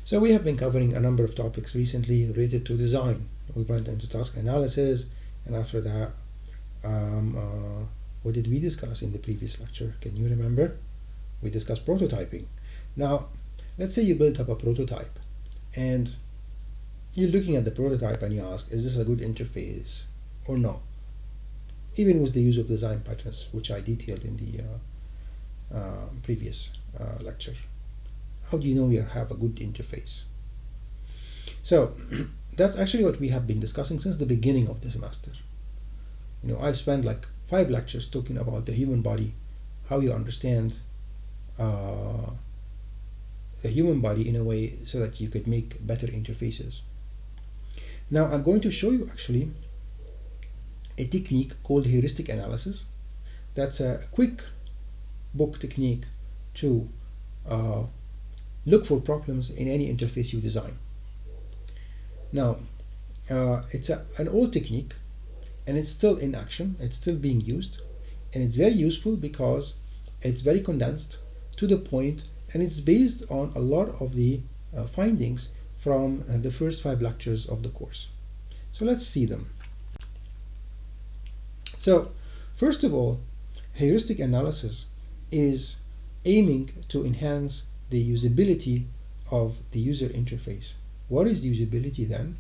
So we have been covering a number of topics recently related to design. We went into task analysis, and after that, what did we discuss in the previous lecture? Can you remember? We discussed prototyping. Now, let's say you built up a prototype, and you're looking at the prototype and you ask, is this a good interface or not? Even with the use of design patterns, which I detailed in the previous lecture. How do you know you have a good interface? So that's actually what we have been discussing since the beginning of the semester. You know, I've spent like 5 lectures talking about the human body, how you understand the human body in a way so that you could make better interfaces. Now I'm going to show you actually a technique called heuristic analysis. That's a quick book technique to look for problems in any interface you design. Now, it's an old technique, and it's still in action, it's still being used, and it's very useful because it's very condensed, to the point, and it's based on a lot of the findings from the first 5 lectures of the course. So let's see them. So, first of all, heuristic analysis is aiming to enhance the usability of the user interface. What is usability then?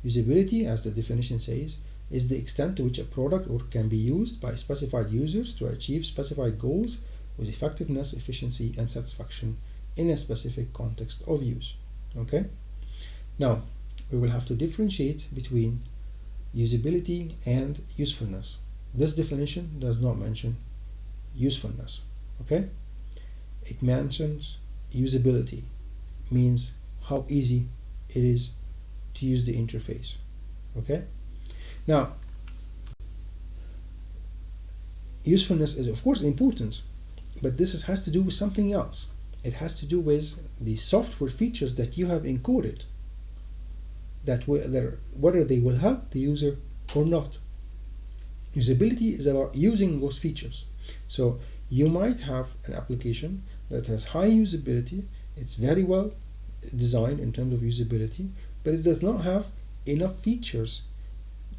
Usability, as the definition says, is the extent to which a product or can be used by specified users to achieve specified goals with effectiveness, efficiency, and satisfaction in a specific context of use. Okay? Now, we will have to differentiate between usability and usefulness. This definition does not mention usefulness. Okay? It mentions usability, means how easy it is to use the interface. Okay? Now, usefulness is of course important, but this has to do with something else. It has to do with the software features that you have encoded, that whether they will help the user or not. Usability is about using those features. So you might have an application that has high usability, it's very well designed in terms of usability, but it does not have enough features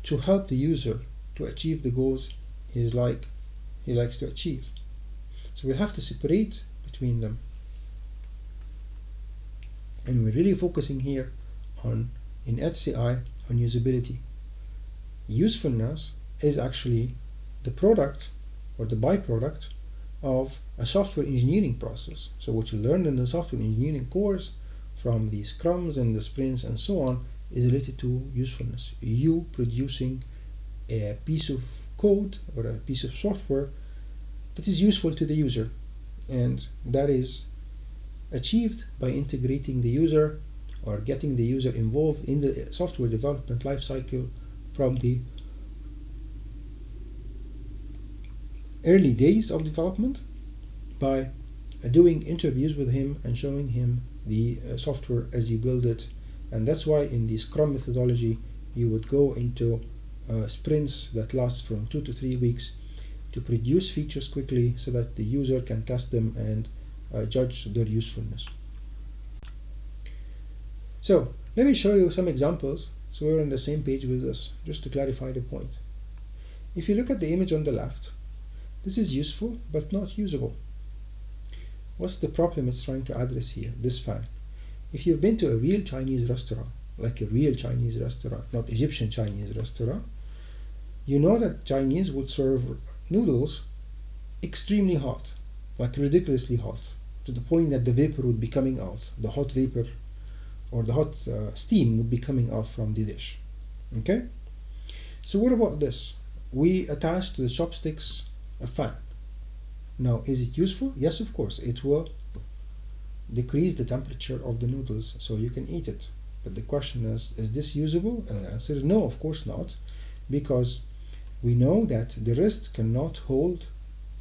to help the user to achieve the goals he likes to achieve. So we have to separate between them. And we're really focusing here in HCI on usability. Usefulness is actually the product or the byproduct of a software engineering process. So what you learned in the software engineering course from the scrums and the sprints and so on is related to usefulness. You producing a piece of code or a piece of software that is useful to the user, and that is achieved by integrating the user or getting the user involved in the software development lifecycle from the early days of development by doing interviews with him and showing him the software as you build it. And that's why in the Scrum methodology you would go into sprints that last from 2 to 3 weeks to produce features quickly so that the user can test them and judge their usefulness. So let me show you some examples so we're on the same page with this, just to clarify the point. If you look at the image on the left, this is useful but not usable. What's the problem it's trying to address here, this fan? If you've been to a real Chinese restaurant, like a real Chinese restaurant, not Egyptian Chinese restaurant, you know that Chinese would serve noodles extremely hot, like ridiculously hot, to the point that the vapor would be coming out, the hot vapor or the hot steam would be coming out from the dish. Okay? So what about this? We attach to the chopsticks a fan. Now, is it useful? Yes, of course. It will decrease the temperature of the noodles so you can eat it. But the question is this usable? And the answer is no, of course not, because we know that the wrist cannot hold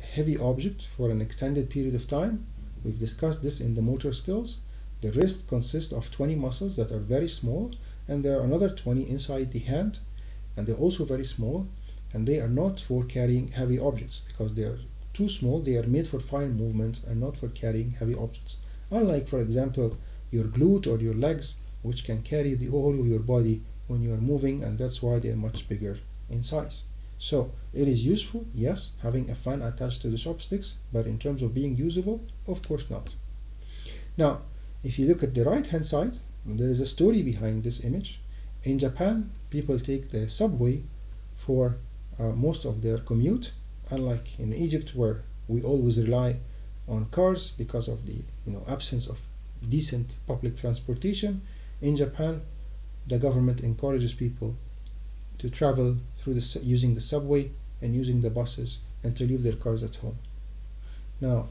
a heavy object for an extended period of time. We've discussed this in the motor skills. The wrist consists of 20 muscles that are very small, and there are another 20 inside the hand, and they're also very small, and they are not for carrying heavy objects because they are too small. They are made for fine movement and not for carrying heavy objects. Unlike, for example, your glute or your legs, which can carry the whole of your body when you are moving, and that's why they are much bigger in size. So it is useful, yes, having a fan attached to the chopsticks, but in terms of being usable, of course not. Now, if you look at the right hand side, there is a story behind this image. In Japan, people take the subway for most of their commute, unlike in Egypt where we always rely on cars because of the absence of decent public transportation. In Japan, the government encourages people to travel through using the subway and using the buses and to leave their cars at home. Now,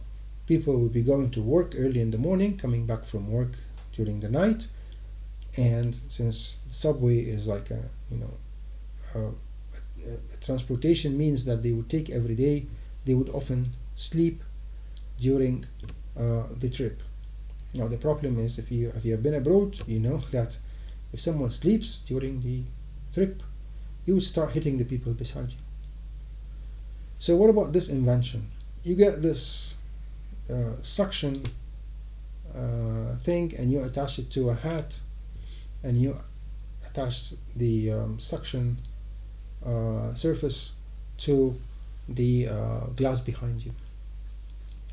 people will be going to work early in the morning, coming back from work during the night, and since the subway is like a transportation means that they would take every day, they would often sleep during the trip. Now the problem is, if you have been abroad, you know that if someone sleeps during the trip, you would start hitting the people beside you. So what about this invention? You get this suction thing, and you attach it to a hat, and you attach the suction surface to the glass behind you.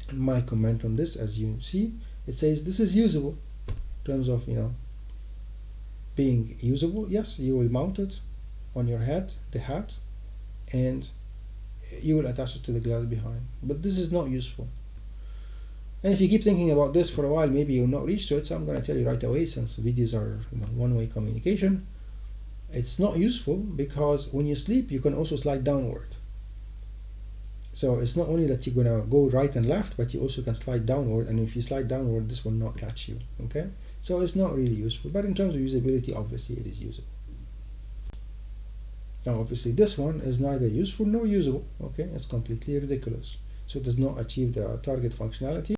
And my comment on this, as you see, it says this is usable in terms of being usable. Yes, you will mount it on your head, the hat, and you will attach it to the glass behind. But this is not useful. And if you keep thinking about this for a while, maybe you'll not reach to it. So I'm going to tell you right away, since videos are one-way communication, it's not useful because when you sleep, you can also slide downward. So it's not only that you're going to go right and left, but you also can slide downward. And if you slide downward, this will not catch you. Okay? So it's not really useful. But in terms of usability, obviously it is usable. Now, obviously, this one is neither useful nor usable. Okay? It's completely ridiculous. So it does not achieve the target functionality.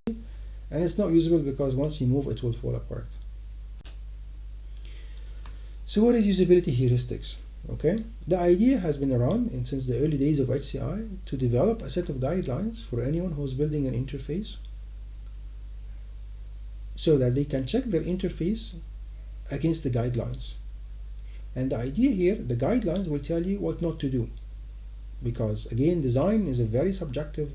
And it's not usable because once you move, it will fall apart. So what is usability heuristics? Okay, the idea has been around since the early days of HCI to develop a set of guidelines for anyone who's building an interface so that they can check their interface against the guidelines. And the idea here, the guidelines will tell you what not to do, because again, design is a very subjective,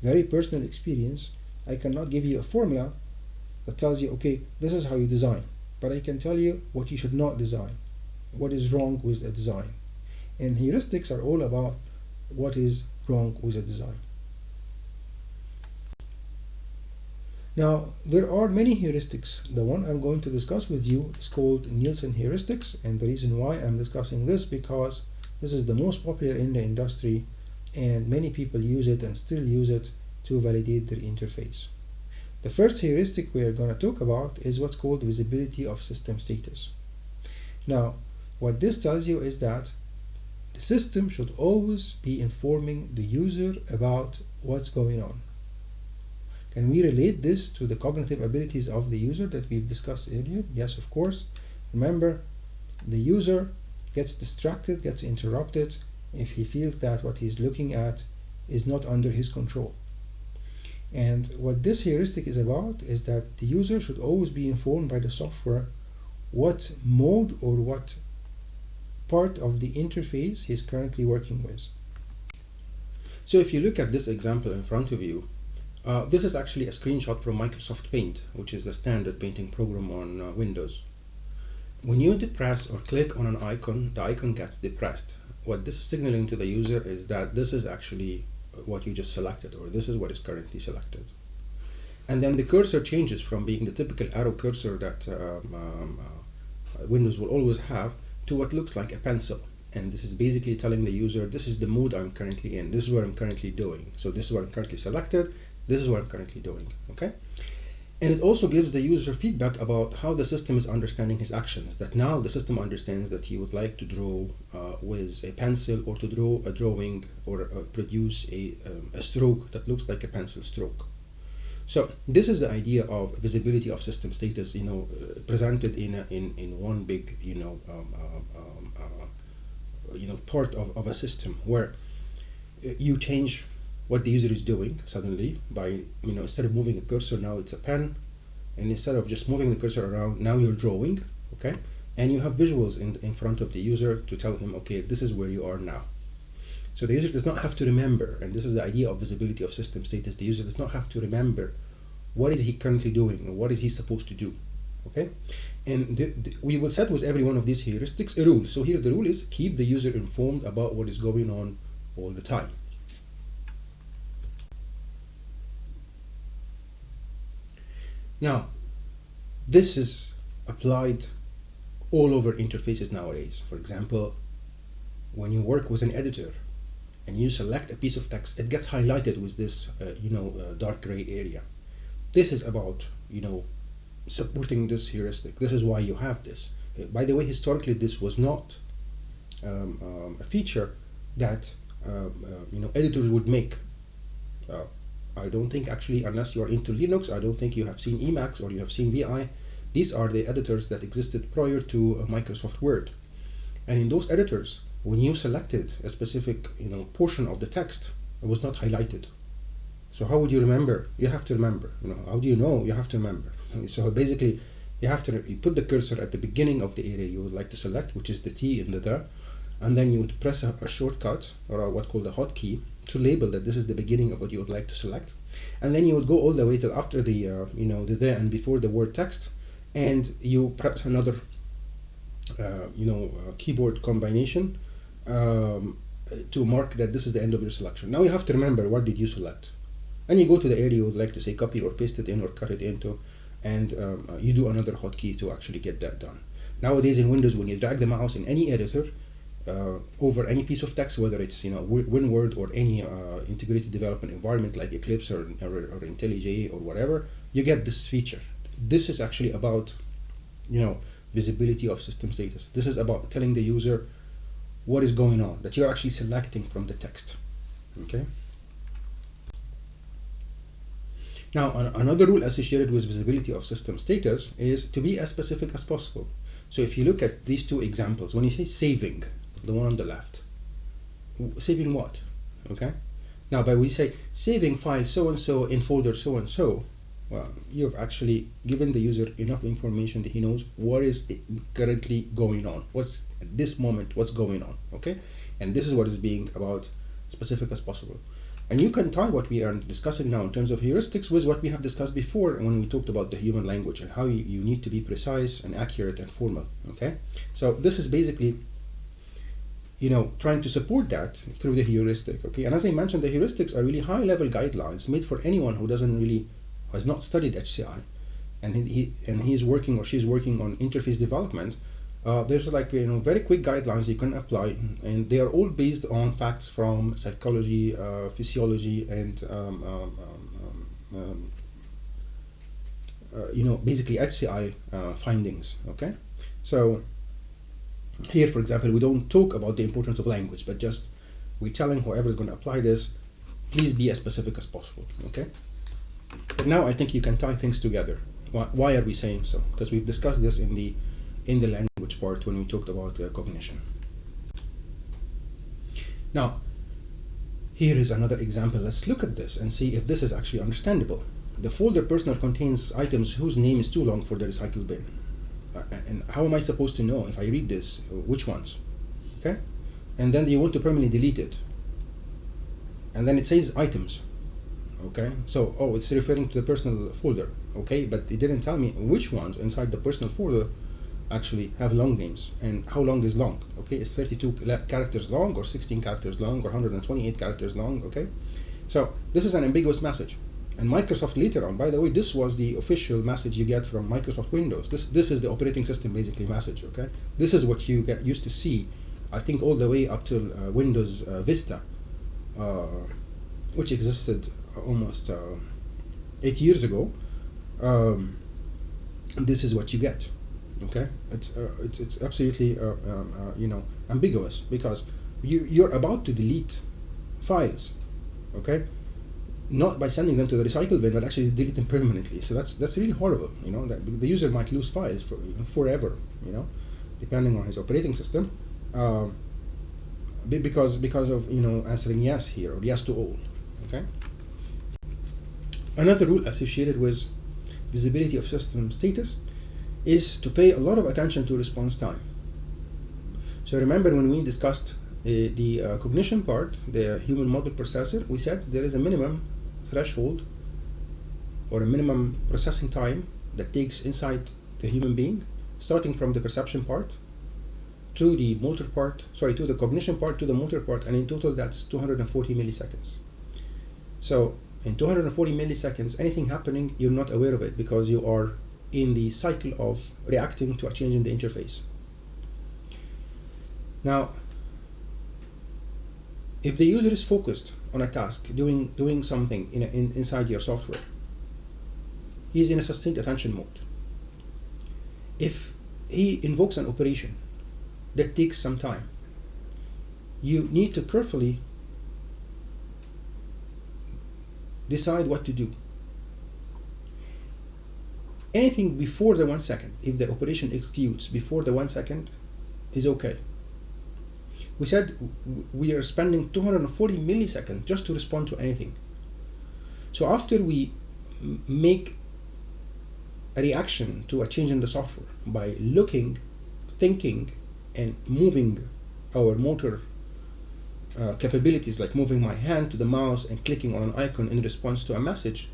very personal experience. I cannot give you a formula that tells you, okay, this is how you design, but I can tell you what you should not design, what is wrong with a design. And heuristics are all about what is wrong with a design. Now, there are many heuristics. The one I'm going to discuss with you is called Nielsen heuristics, and the reason why I'm discussing this because this is the most popular in the industry, and many people use it and still use it to validate their interface. The first heuristic we are going to talk about is what's called visibility of system status. Now, what this tells you is that the system should always be informing the user about what's going on. Can we relate this to the cognitive abilities of the user that we've discussed earlier? Yes, of course. Remember, the user gets distracted, gets interrupted if he feels that what he's looking at is not under his control. And what this heuristic is about is that the user should always be informed by the software what mode or what part of the interface he's currently working with. So if you look at this example in front of you, this is actually a screenshot from Microsoft Paint, which is the standard painting program on Windows. When you depress or click on an icon, the icon gets depressed. What this is signaling to the user is that this is actually what you just selected, or this is what is currently selected. And then the cursor changes from being the typical arrow cursor that Windows will always have to what looks like a pencil. And this is basically telling the user, this is the mode I'm currently in, this is what I'm currently doing. So this is what I'm currently selected, this is what I'm currently doing, okay? And it also gives the user feedback about how the system is understanding his actions, that now the system understands that he would like to draw with a pencil, or to draw a drawing, or produce a stroke that looks like a pencil stroke. So this is the idea of visibility of system status, presented in one big, part of a system where you change what the user is doing suddenly by, instead of moving a cursor, now it's a pen. and instead of just moving the cursor around, now you're drawing, okay? And you have visuals in front of the user to tell him, okay, this is where you are now. So the user does not have to remember, and this is the idea of visibility of system status. The user does not have to remember what is he currently doing or what is he supposed to do, okay? And we will set with every one of these heuristics a rule. So here the rule is keep the user informed about what is going on all the time. Now, this is applied all over interfaces nowadays. For example, when you work with an editor and you select a piece of text, it gets highlighted with this dark gray area. This is about supporting this heuristic. This is why you have this. By the way, historically this was not a feature that editors would make. I don't think, actually, unless you are into Linux, I don't think you have seen Emacs or you have seen VI. These are the editors that existed prior to Microsoft Word. And in those editors, when you selected a specific portion of the text, it was not highlighted. So how would you remember? You have to remember. How do you know? You have to remember. So basically, you put the cursor at the beginning of the area you would like to select, which is the T in the, and then you would press a shortcut or what's called a hotkey to label that this is the beginning of what you would like to select, and then you would go all the way till after the the and before the word text, and you press another keyboard combination to mark that this is the end of your selection. Now you have to remember what did you select, and you go to the area you would like to say copy or paste it in or cut it into, and you do another hotkey to actually get that done. Nowadays in Windows, when you drag the mouse in any editor over any piece of text, whether it's WinWord or any integrated development environment like Eclipse or IntelliJ or whatever, you get this feature. This is actually about visibility of system status. This is about telling the user what is going on, that you're actually selecting from the text. Okay. Now, another rule associated with visibility of system status is to be as specific as possible. So if you look at these two examples, when you say saving, the one on the left, saving what? Okay. Now, by we say saving file so and so in folder so and so, well, you've actually given the user enough information that he knows what is currently going on. What's at this moment, what's going on, okay? And this is what is being about specific as possible. And you can tie what we are discussing now in terms of heuristics with what we have discussed before when we talked about the human language and how you need to be precise and accurate and formal, okay? So this is basically, trying to support that through the heuristic, okay? And as I mentioned, the heuristics are really high-level guidelines made for anyone who has not studied HCI, and he's working or she's working on interface development. There's very quick guidelines you can apply, and they are all based on facts from psychology, physiology, and basically HCI findings. Okay, so here, for example, we don't talk about the importance of language, but just we're telling whoever is going to apply this, please be as specific as possible. Okay. But now I think you can tie things together. Why are we saying so? Because we've discussed this in the language part when we talked about cognition. Now, here is another example. Let's look at this and see if this is actually understandable. The folder personal contains items whose name is too long for the recycle bin. And how am I supposed to know if I read this, which ones? Okay? And then you want to permanently delete it. And then it says items. Okay, so it's referring to the personal folder. Okay, but it didn't tell me which ones inside the personal folder actually have long names and how long is long. Okay, it's 32 characters long or 16 characters long or 128 characters long. Okay, so this is an ambiguous message. And Microsoft later on, by the way, this was the official message you get from Microsoft Windows. This is the operating system basically message. Okay, this is what you get used to see, I think, all the way up till Windows Vista, which existed almost 8 years ago. This is what you get. Okay, it's absolutely ambiguous, because you're about to delete files. Okay, not by sending them to the recycle bin, but actually delete them permanently. So that's really horrible. That the user might lose files for forever. Depending on his operating system, because of answering yes here or yes to all. Okay. Another rule associated with visibility of system status is to pay a lot of attention to response time. So remember when we discussed the cognition part, the human model processor, we said there is a minimum threshold or a minimum processing time that takes inside the human being, starting from the perception part to the motor part, sorry, to the cognition part, to the motor part, and in total that's 240 milliseconds. So in 240 milliseconds, anything happening, you're not aware of it because you are in the cycle of reacting to a change in the interface. Now, if the user is focused on a task, doing something inside your software, he is in a sustained attention mode. If he invokes an operation that takes some time, you need to carefully decide what to do. Anything before the 1 second, if the operation executes before the 1 second, is okay. We said we are spending 240 milliseconds just to respond to anything. So after we make a reaction to a change in the software by looking, thinking, and moving our motor capabilities, like moving my hand to the mouse and clicking on an icon in response to a message,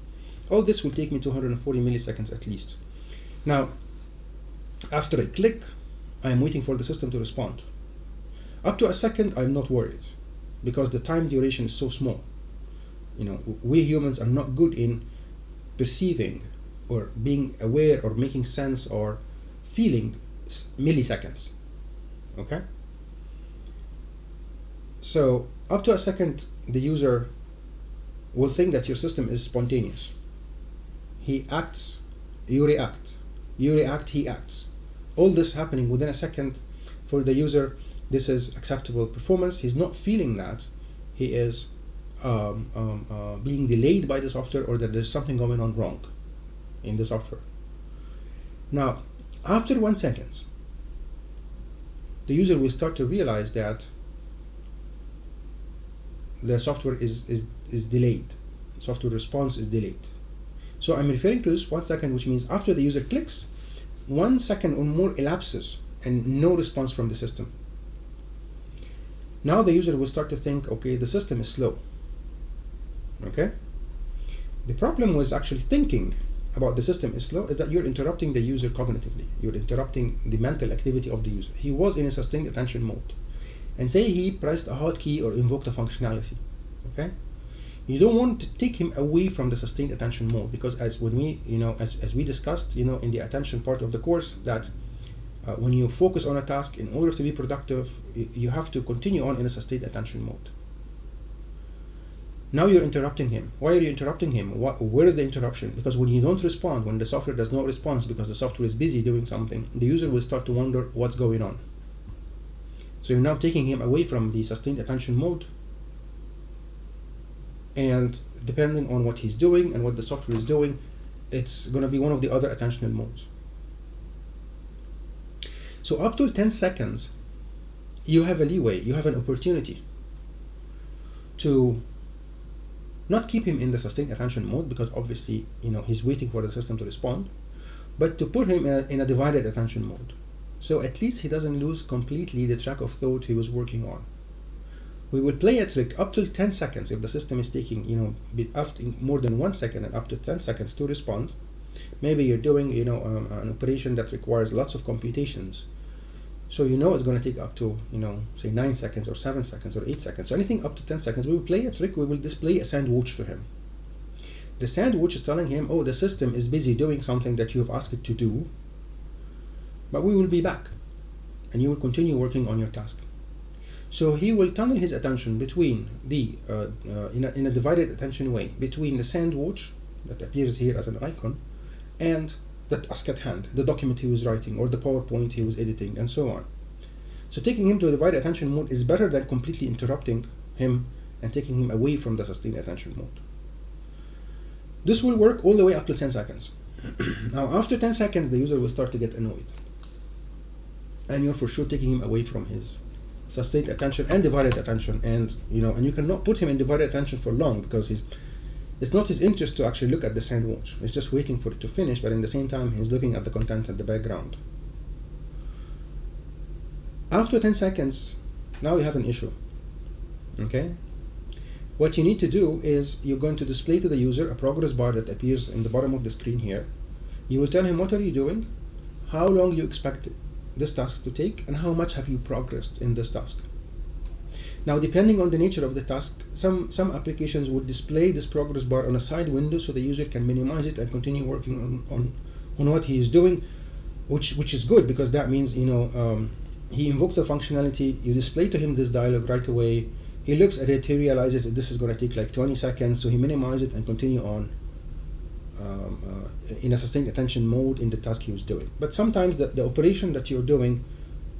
all this will take me 240 milliseconds at least. Now, after I click, I am waiting for the system to respond. Up to a second, I'm not worried because the time duration is so small. You know, we humans are not good in perceiving or being aware or making sense or feeling milliseconds. Okay? So up to a second, the user will think that your system is spontaneous. He acts, you react. You react, he acts. All this happening within a second. For the user, this is acceptable performance. He's not feeling that he is being delayed by the software or that there's something going on wrong in the software. Now, after 1 second, the user will start to realize that the software is delayed. Software response is delayed. So I'm referring to this 1 second, which means after the user clicks, 1 second or more elapses and no response from the system. Now the user will start to think, okay, the system is slow. Okay? The problem was actually thinking about the system is slow is that you're interrupting the user cognitively. You're interrupting the mental activity of the user. He was in a sustained attention mode. And say he pressed a hotkey or invoked a functionality. Okay? You don't want to take him away from the sustained attention mode because as when we, as we discussed, in the attention part of the course, that when you focus on a task, in order to be productive, you have to continue on in a sustained attention mode. Now you're interrupting him. Why are you interrupting him? Where is the interruption? Because when you don't respond, when the software does not respond because the software is busy doing something, the user will start to wonder what's going on. So you're now taking him away from the sustained attention mode, and depending on what he's doing and what the software is doing, it's going to be one of the other attentional modes. So up to 10 seconds, you have a leeway, you have an opportunity to not keep him in the sustained attention mode because obviously, he's waiting for the system to respond, but to put him in a divided attention mode. So at least he doesn't lose completely the track of thought he was working on. We will play a trick up till 10 seconds if the system is taking, after more than 1 second and up to 10 seconds to respond. Maybe you're doing, an operation that requires lots of computations. So it's going to take up to, say 9 seconds or 7 seconds or 8 seconds. So anything up to 10 seconds, we will play a trick. We will display a sandwich to him. The sandwich is telling him, oh, the system is busy doing something that you have asked it to do, but we will be back, and you will continue working on your task. So he will tunnel his attention between the, in a divided attention way, between the sandwich that appears here as an icon and that task at hand, the document he was writing or the PowerPoint he was editing and so on. So taking him to a divided attention mode is better than completely interrupting him and taking him away from the sustained attention mode. This will work all the way up to 10 seconds. Now after 10 seconds, the user will start to get annoyed. And you're for sure taking him away from his sustained attention and divided attention, and and you cannot put him in divided attention for long because It's not his interest to actually look at the sandwich. He's just waiting for it to finish, but in the same time, he's looking at the content at the background. After 10 seconds, now you have an issue. Okay? What you need to do is you're going to display to the user a progress bar that appears in the bottom of the screen here. You will tell him what are you doing, how long you expect this task to take, and how much have you progressed in this task. Now, depending on the nature of the task, some applications would display this progress bar on a side window so the user can minimize it and continue working on what he is doing, which is good, because that means he invokes the functionality, you display to him this dialog right away, he looks at it, he realizes that this is going to take like 20 seconds, so he minimizes it and continue on in a sustained attention mode in the task he was doing. But sometimes the operation that you're doing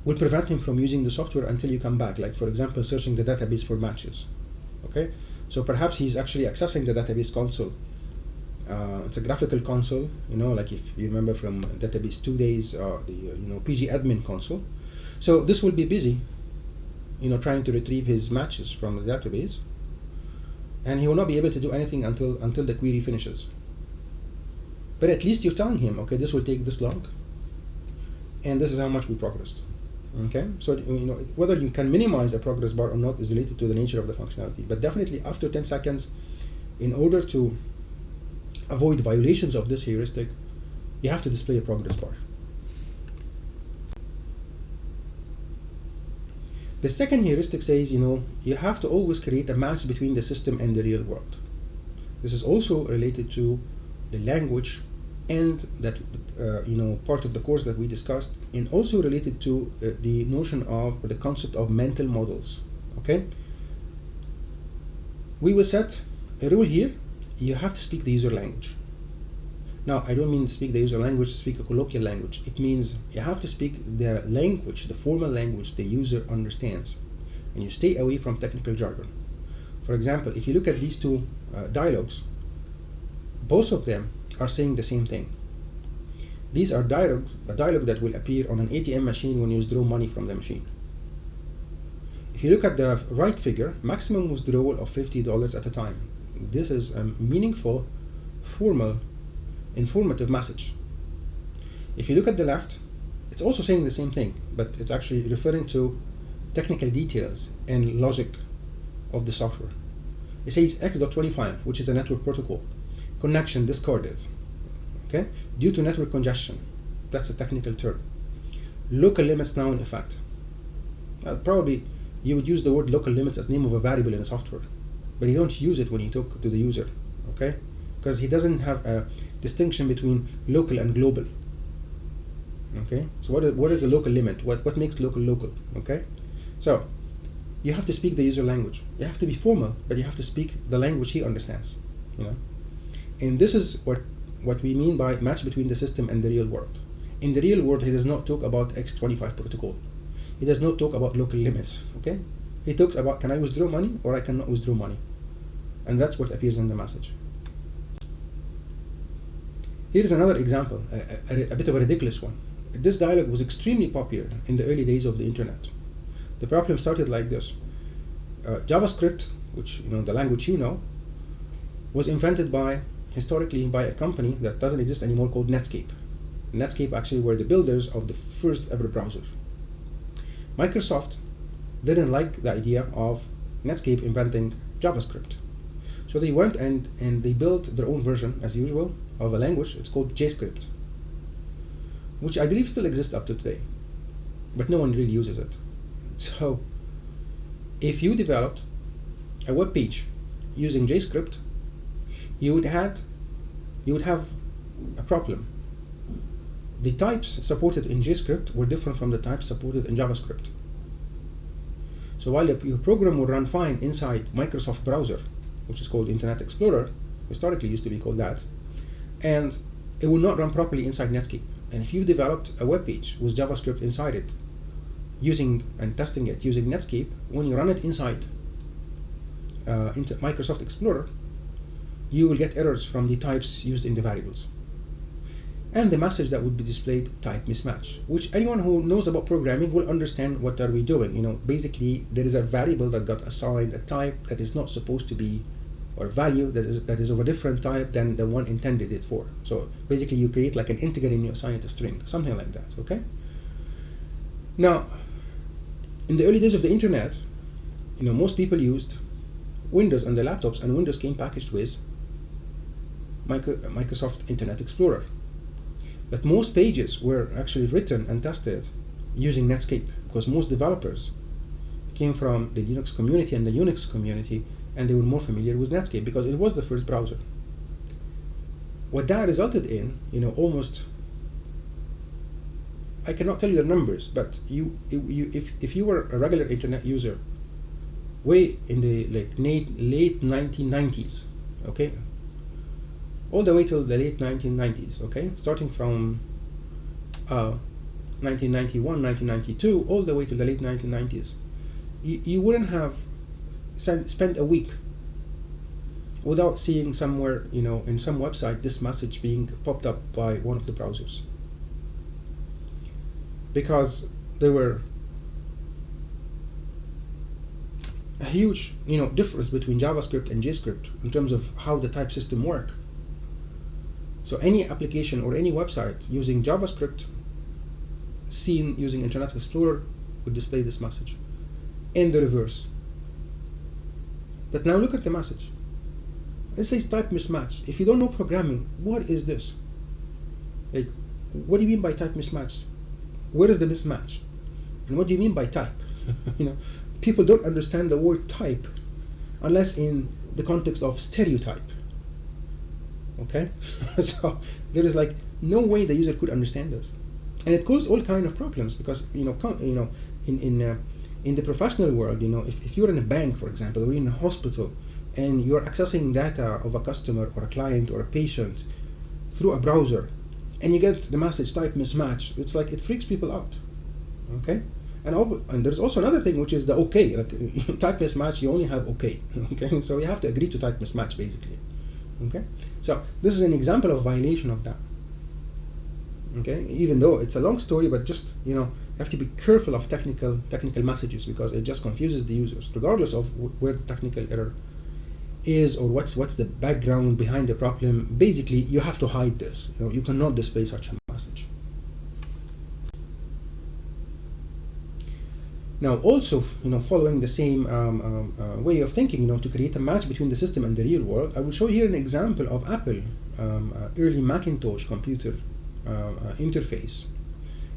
will prevent him from using the software until you come back, like for example searching the database for matches. Okay, so perhaps he's actually accessing the database console. It's a graphical console, like if you remember from database 2 days, the PG admin console. So this will be busy, trying to retrieve his matches from the database, and he will not be able to do anything until the query finishes. But at least you're telling him, okay, this will take this long, and this is how much we progressed. Okay, so whether you can minimize a progress bar or not is related to the nature of the functionality. But definitely after 10 seconds, in order to avoid violations of this heuristic, you have to display a progress bar. The second heuristic says, you have to always create a match between the system and the real world. This is also related to the language and that part of the course that we discussed, and also related to the notion of, or the concept of mental models. Okay, we will set a rule here. You have to speak the user language. Now, I don't mean speak the user language, speak a colloquial language. It means you have to speak the language, the formal language the user understands, and you stay away from technical jargon. For example, if you look at these two dialogues, both of them are saying the same thing. These are a dialogue that will appear on an ATM machine when you withdraw money from the machine. If you look at the right figure, maximum withdrawal of $50 at a time. This is a meaningful, formal, informative message. If you look at the left, it's also saying the same thing, but it's actually referring to technical details and logic of the software. It says X.25, which is a network protocol. Connection discarded, okay, due to network congestion. That's a technical term. Local limits now in effect. Probably you would use the word local limits as name of a variable in a software, but you don't use it when you talk to the user, okay, because he doesn't have a distinction between local and global. Okay, so what is a local limit? What makes local? Okay, so you have to speak the user language. You have to be formal, but you have to speak the language he understands. And this is what we mean by match between the system and the real world. In the real world, he does not talk about X25 protocol. He does not talk about local limits. Okay, he talks about, can I withdraw money or I cannot withdraw money, and that's what appears in the message. Here is another example, a bit of a ridiculous one. This dialogue was extremely popular in the early days of the internet. The problem started like this. JavaScript, which the language was invented historically by a company that doesn't exist anymore called Netscape. Netscape actually were the builders of the first ever browser. Microsoft didn't like the idea of Netscape inventing JavaScript. So they went and they built their own version, as usual, of a language. It's called JavaScript, which I believe still exists up to today, but no one really uses it. So if you developed a web page using JavaScript, you would have a problem. The types supported in JavaScript were different from the types supported in JavaScript. So while your program would run fine inside Microsoft browser, which is called Internet Explorer, historically used to be called that, and it will not run properly inside Netscape. And if you developed a web page with JavaScript inside it, using and testing it using Netscape, when you run it inside into Microsoft Explorer, you will get errors from the types used in the variables. And the message that would be displayed, type mismatch, which anyone who knows about programming will understand what are we doing. Basically there is a variable that got assigned a type that is not supposed to be or value that is of a different type than the one intended it for. So basically you create like an integer and you assign it a string, something like that, okay? Now, in the early days of the internet, most people used Windows on their laptops, and Windows came packaged with Microsoft Internet Explorer. But most pages were actually written and tested using Netscape, because most developers came from the Linux community and the Unix community, and they were more familiar with Netscape because it was the first browser. What that resulted in, almost, I cannot tell you the numbers, but if you were a regular internet user way in the late 1990s, okay, all the way till the late 1990s, okay, starting from 1991, 1992, all the way to the late 1990s, you wouldn't have spent a week without seeing somewhere, in some website, this message being popped up by one of the browsers. Because there were a huge, difference between JavaScript and JavaScript in terms of how the type system work. So any application or any website using JavaScript seen using Internet Explorer would display this message, and the reverse. But now look at the message. It says type mismatch. If you don't know programming, what is this? Like, what do you mean by type mismatch? Where is the mismatch? And what do you mean by type? People don't understand the word type unless in the context of stereotype. Okay, so there is like no way the user could understand this, and it caused all kind of problems because in the professional world, if you're in a bank, for example, or in a hospital, and you're accessing data of a customer or a client or a patient through a browser, and you get the message type mismatch, it's like it freaks people out. Okay, and there's also another thing, which is the okay, like type mismatch, you only have okay. Okay, so you have to agree to type mismatch basically. Okay, so this is an example of violation of that. Okay, even though it's a long story, but just you have to be careful of technical messages because it just confuses the users, regardless of where the technical error is or what's the background behind the problem. Basically, you have to hide this. You cannot display such a message. Now, also, following the same way of thinking, to create a match between the system and the real world, I will show here an example of Apple early Macintosh computer interface.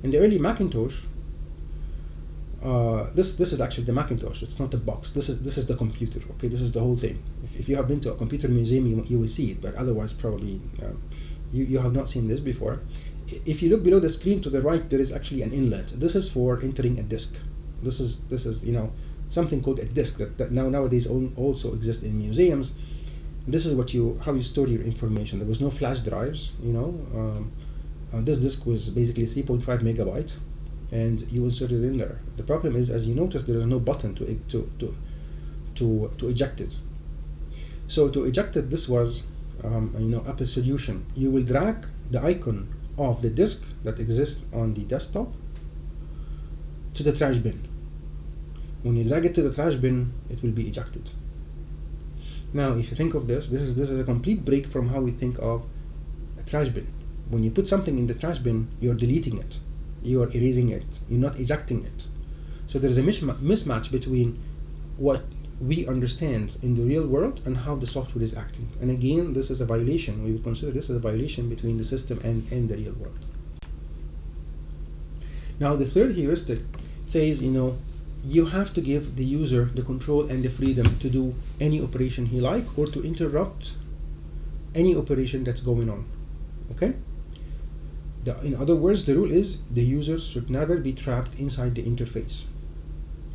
In the early Macintosh, this is actually the Macintosh. It's not a box. This is the computer. Okay, this is the whole thing. If you have been to a computer museum, you will see it, but otherwise probably you have not seen this before. If you look below the screen to the right, there is actually an inlet. This is for entering a disk. This is something called a disk that nowadays also exists in museums. This is how you store your information. There was no flash drives. This disk was basically 3.5 megabytes, and you insert it in there. The problem is, as you notice, there is no button to eject it. So to eject it, this was Apple's solution. You will drag the icon of the disk that exists on the desktop to the trash bin. When you drag it to the trash bin, it will be ejected. Now, if you think of this is a complete break from how we think of a trash bin. When you put something in the trash bin, you're deleting it, you are erasing it, you're not ejecting it. So there's a mismatch between what we understand in the real world and how the software is acting. And again, this is a violation. We would consider this as a violation between the system and the real world. Now, the third heuristic says, you have to give the user the control and the freedom to do any operation he likes or to interrupt any operation that's going on. Okay? In other words, the rule is the users should never be trapped inside the interface.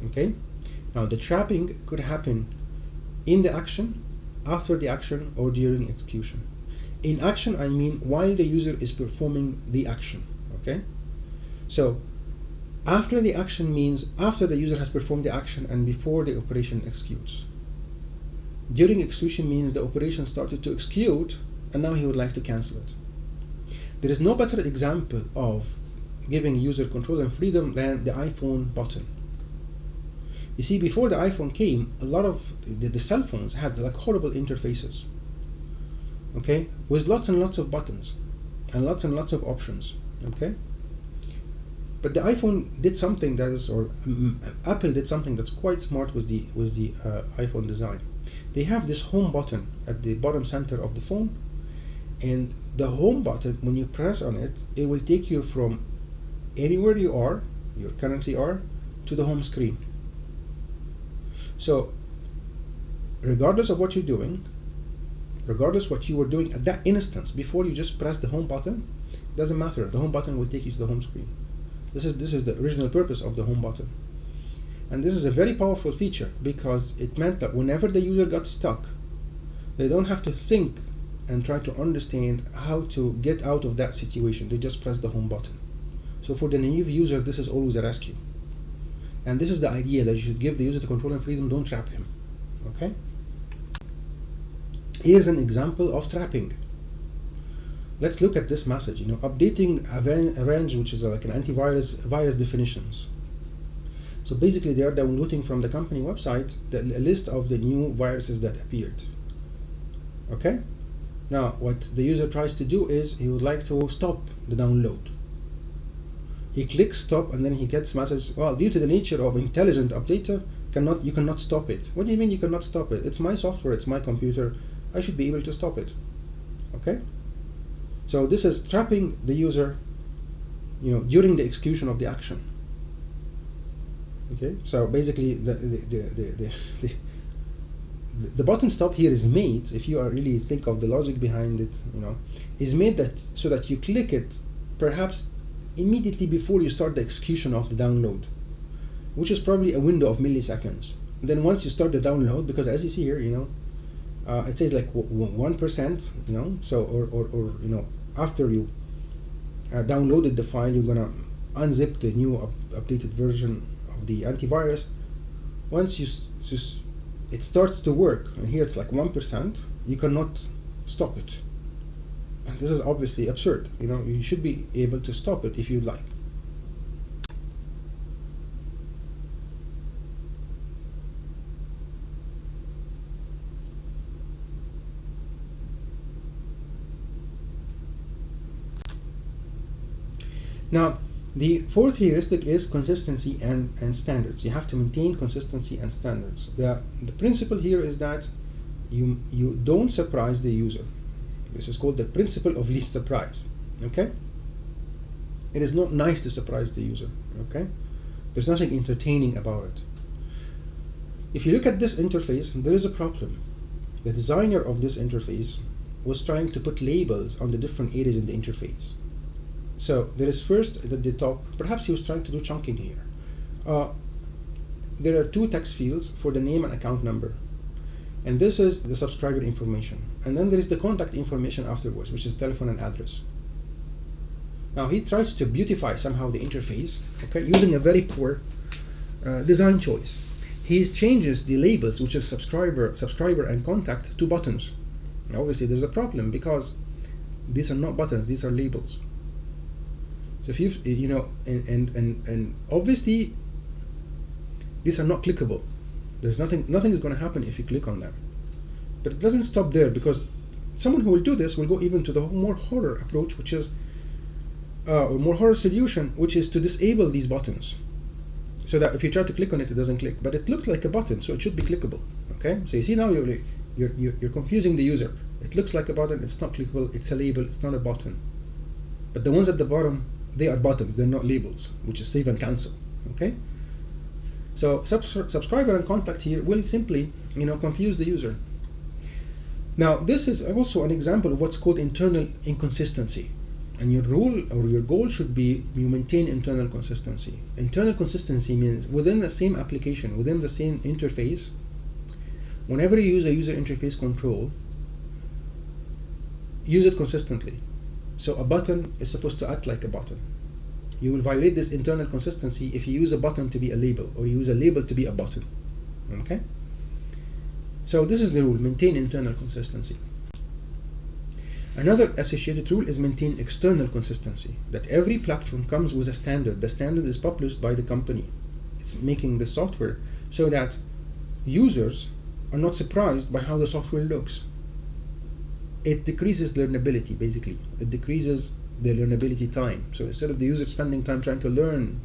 Okay? Now, the trapping could happen in the action, after the action, or during execution. In action, I mean while the user is performing the action. Okay? So, after the action means after the user has performed the action and before the operation executes. During execution means the operation started to execute and now he would like to cancel it. There is no better example of giving user control and freedom than the iPhone button. You see, before the iPhone came, a lot of the cell phones had like horrible interfaces, okay, with lots and lots of buttons and lots of options, okay. But the iPhone did something that is, or Apple did something that's quite smart with the iPhone design. They have this home button at the bottom center of the phone, and the home button, when you press on it, it will take you from anywhere you currently are, to the home screen. So regardless of what you're doing, regardless what you were doing at that instance before you just press the home button, doesn't matter, the home button will take you to the home screen. This is the original purpose of the home button. And this is a very powerful feature because it meant that whenever the user got stuck, they don't have to think and try to understand how to get out of that situation. They just press the home button. So for the naive user, this is always a rescue. And this is the idea, that you should give the user the control and freedom, don't trap him. Okay? Here's an example of trapping. Let's look at this message. Updating arrange, which is like an virus definitions. So basically, they are downloading from the company website a list of the new viruses that appeared. Okay? Now, what the user tries to do is he would like to stop the download. He clicks stop, and then he gets message, well, due to the nature of intelligent updater, you cannot stop it. What do you mean you cannot stop it? It's my software, it's my computer, I should be able to stop it. Okay? So this is trapping the user, during the execution of the action. Okay? So basically the button stop here is made, if you really think of the logic behind it, is made that so that you click it perhaps immediately before you start the execution of the download, which is probably a window of milliseconds. And then once you start the download, because as you see here, it says like 1%, so or after you downloaded the file, you're gonna unzip the new updated version of the antivirus. Once it starts to work, and here it's like 1%, you cannot stop it. And this is obviously absurd. You should be able to stop it if you'd like. Now, the fourth heuristic is consistency and standards. You have to maintain consistency and standards. The principle here is that you don't surprise the user. This is called the principle of least surprise. Okay? It is not nice to surprise the user. Okay? There's nothing entertaining about it. If you look at this interface, there is a problem. The designer of this interface was trying to put labels on the different areas in the interface. So there is first at the top, perhaps he was trying to do chunking here. There are two text fields for the name and account number. And this is the subscriber information. And then there is the contact information afterwards, which is telephone and address. Now he tries to beautify somehow the interface, okay, using a very poor design choice. He changes the labels, which is subscriber and contact, to buttons. Now obviously there's a problem because these are not buttons, these are labels. So if and obviously these are not clickable. There's nothing is going to happen if you click on them. But it doesn't stop there, because someone who will do this will go even to the more horror approach, which is or more horror solution, which is to disable these buttons, so that if you try to click on it, it doesn't click. But it looks like a button, so it should be clickable. Okay, so you see now you're confusing the user. It looks like a button, it's not clickable. It's a label, it's not a button. But the ones at the bottom, they are buttons, they're not labels, which is save and cancel. Okay. So subscriber and contact here will simply, confuse the user. Now this is also an example of what's called internal inconsistency. And your rule or your goal should be you maintain internal consistency. Internal consistency means within the same application, within the same interface, whenever you use a user interface control, use it consistently. So a button is supposed to act like a button. You will violate this internal consistency if you use a button to be a label, or you use a label to be a button. Okay? So this is the rule, maintain internal consistency. Another associated rule is maintain external consistency, that every platform comes with a standard. The standard is published by the company. It's making the software, so that users are not surprised by how the software looks. It decreases learnability, basically. It decreases the learnability time. So instead of the user spending time trying to learn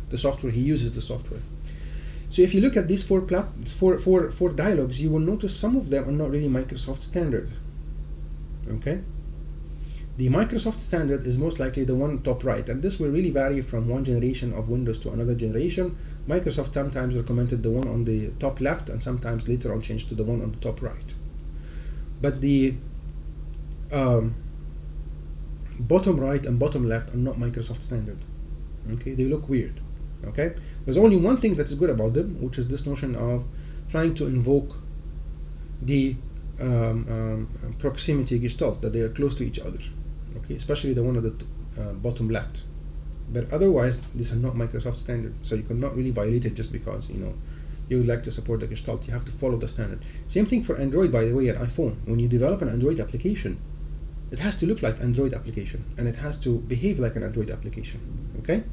the software, he uses the software. So if you look at these four dialogues, you will notice some of them are not really Microsoft standard. Okay? The Microsoft standard is most likely the one top right, and this will really vary from one generation of Windows to another generation. Microsoft sometimes recommended the one on the top left, and sometimes later on changed to the one on the top right. But the bottom right and bottom left are not Microsoft standard. Okay, they look weird. Okay, there's only one thing that's good about them, which is this notion of trying to invoke the proximity gestalt, that they are close to each other. Okay, especially the one at the bottom left. But otherwise, these are not Microsoft standard, so you cannot really violate it just because you would like to support the gestalt. You have to follow the standard. Same thing for Android, by the way, and iPhone. When you develop an Android application, it has to look like Android application, and it has to behave like an Android application. Okay.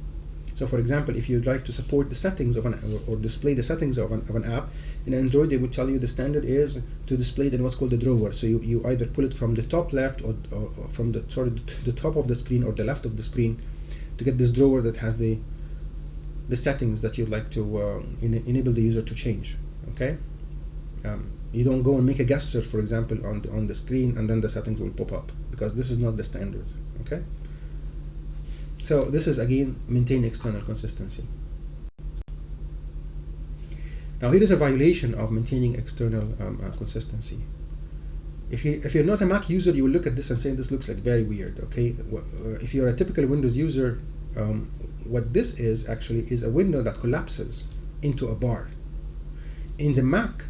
So, for example, if you'd like to support the settings of or display the settings of an app in Android, they would tell you the standard is to display it in what's called the drawer. So you either pull it from the top left or from the top of the screen or the left of the screen to get this drawer that has the settings that you'd like to enable the user to change. Okay. You don't go and make a gesture, for example, on the screen, and then the settings will pop up, because this is not the standard. Okay. So this is, again, maintain external consistency. Now here is a violation of maintaining external consistency. If you're not a Mac user, you will look at this and say this looks like very weird. Okay, if you're a typical Windows user, what this is actually is a window that collapses into a bar. In the Mac,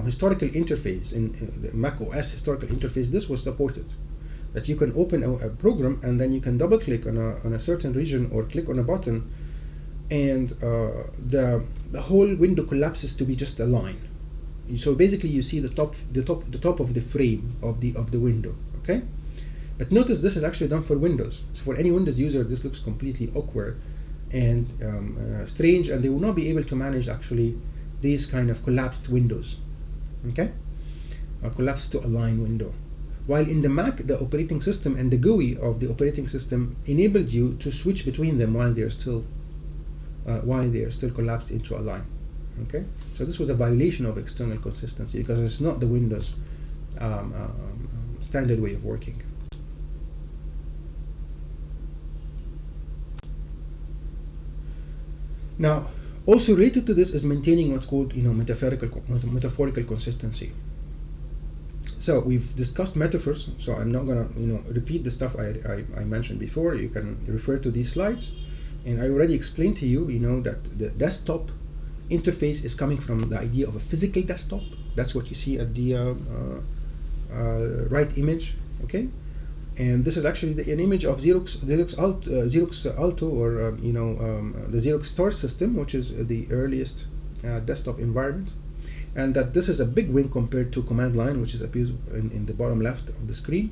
historical interface, in the Mac OS historical interface, this was supported. That you can open a program and then you can double click on a certain region or click on a button, and the whole window collapses to be just a line. So basically you see the top of the frame of the window. Okay, but notice this is actually done for Windows. So for any Windows user, this looks completely awkward and strange, and they will not be able to manage actually these kind of collapsed windows. Okay, or collapsed to a line window. While in the Mac, the operating system and the GUI of the operating system enabled you to switch between them while they are still collapsed into a line. Okay, so this was a violation of external consistency, because it's not the Windows standard way of working. Now, also related to this is maintaining what's called metaphorical consistency. So we've discussed metaphors, so I'm not gonna repeat the stuff I mentioned before. You can refer to these slides, and I already explained to you that the desktop interface is coming from the idea of a physical desktop. That's what you see at the right image. Okay, and this is actually an image of Xerox Alto, or the Xerox Star system, which is the earliest desktop environment. And that this is a big win compared to command line, which is appears in the bottom left of the screen,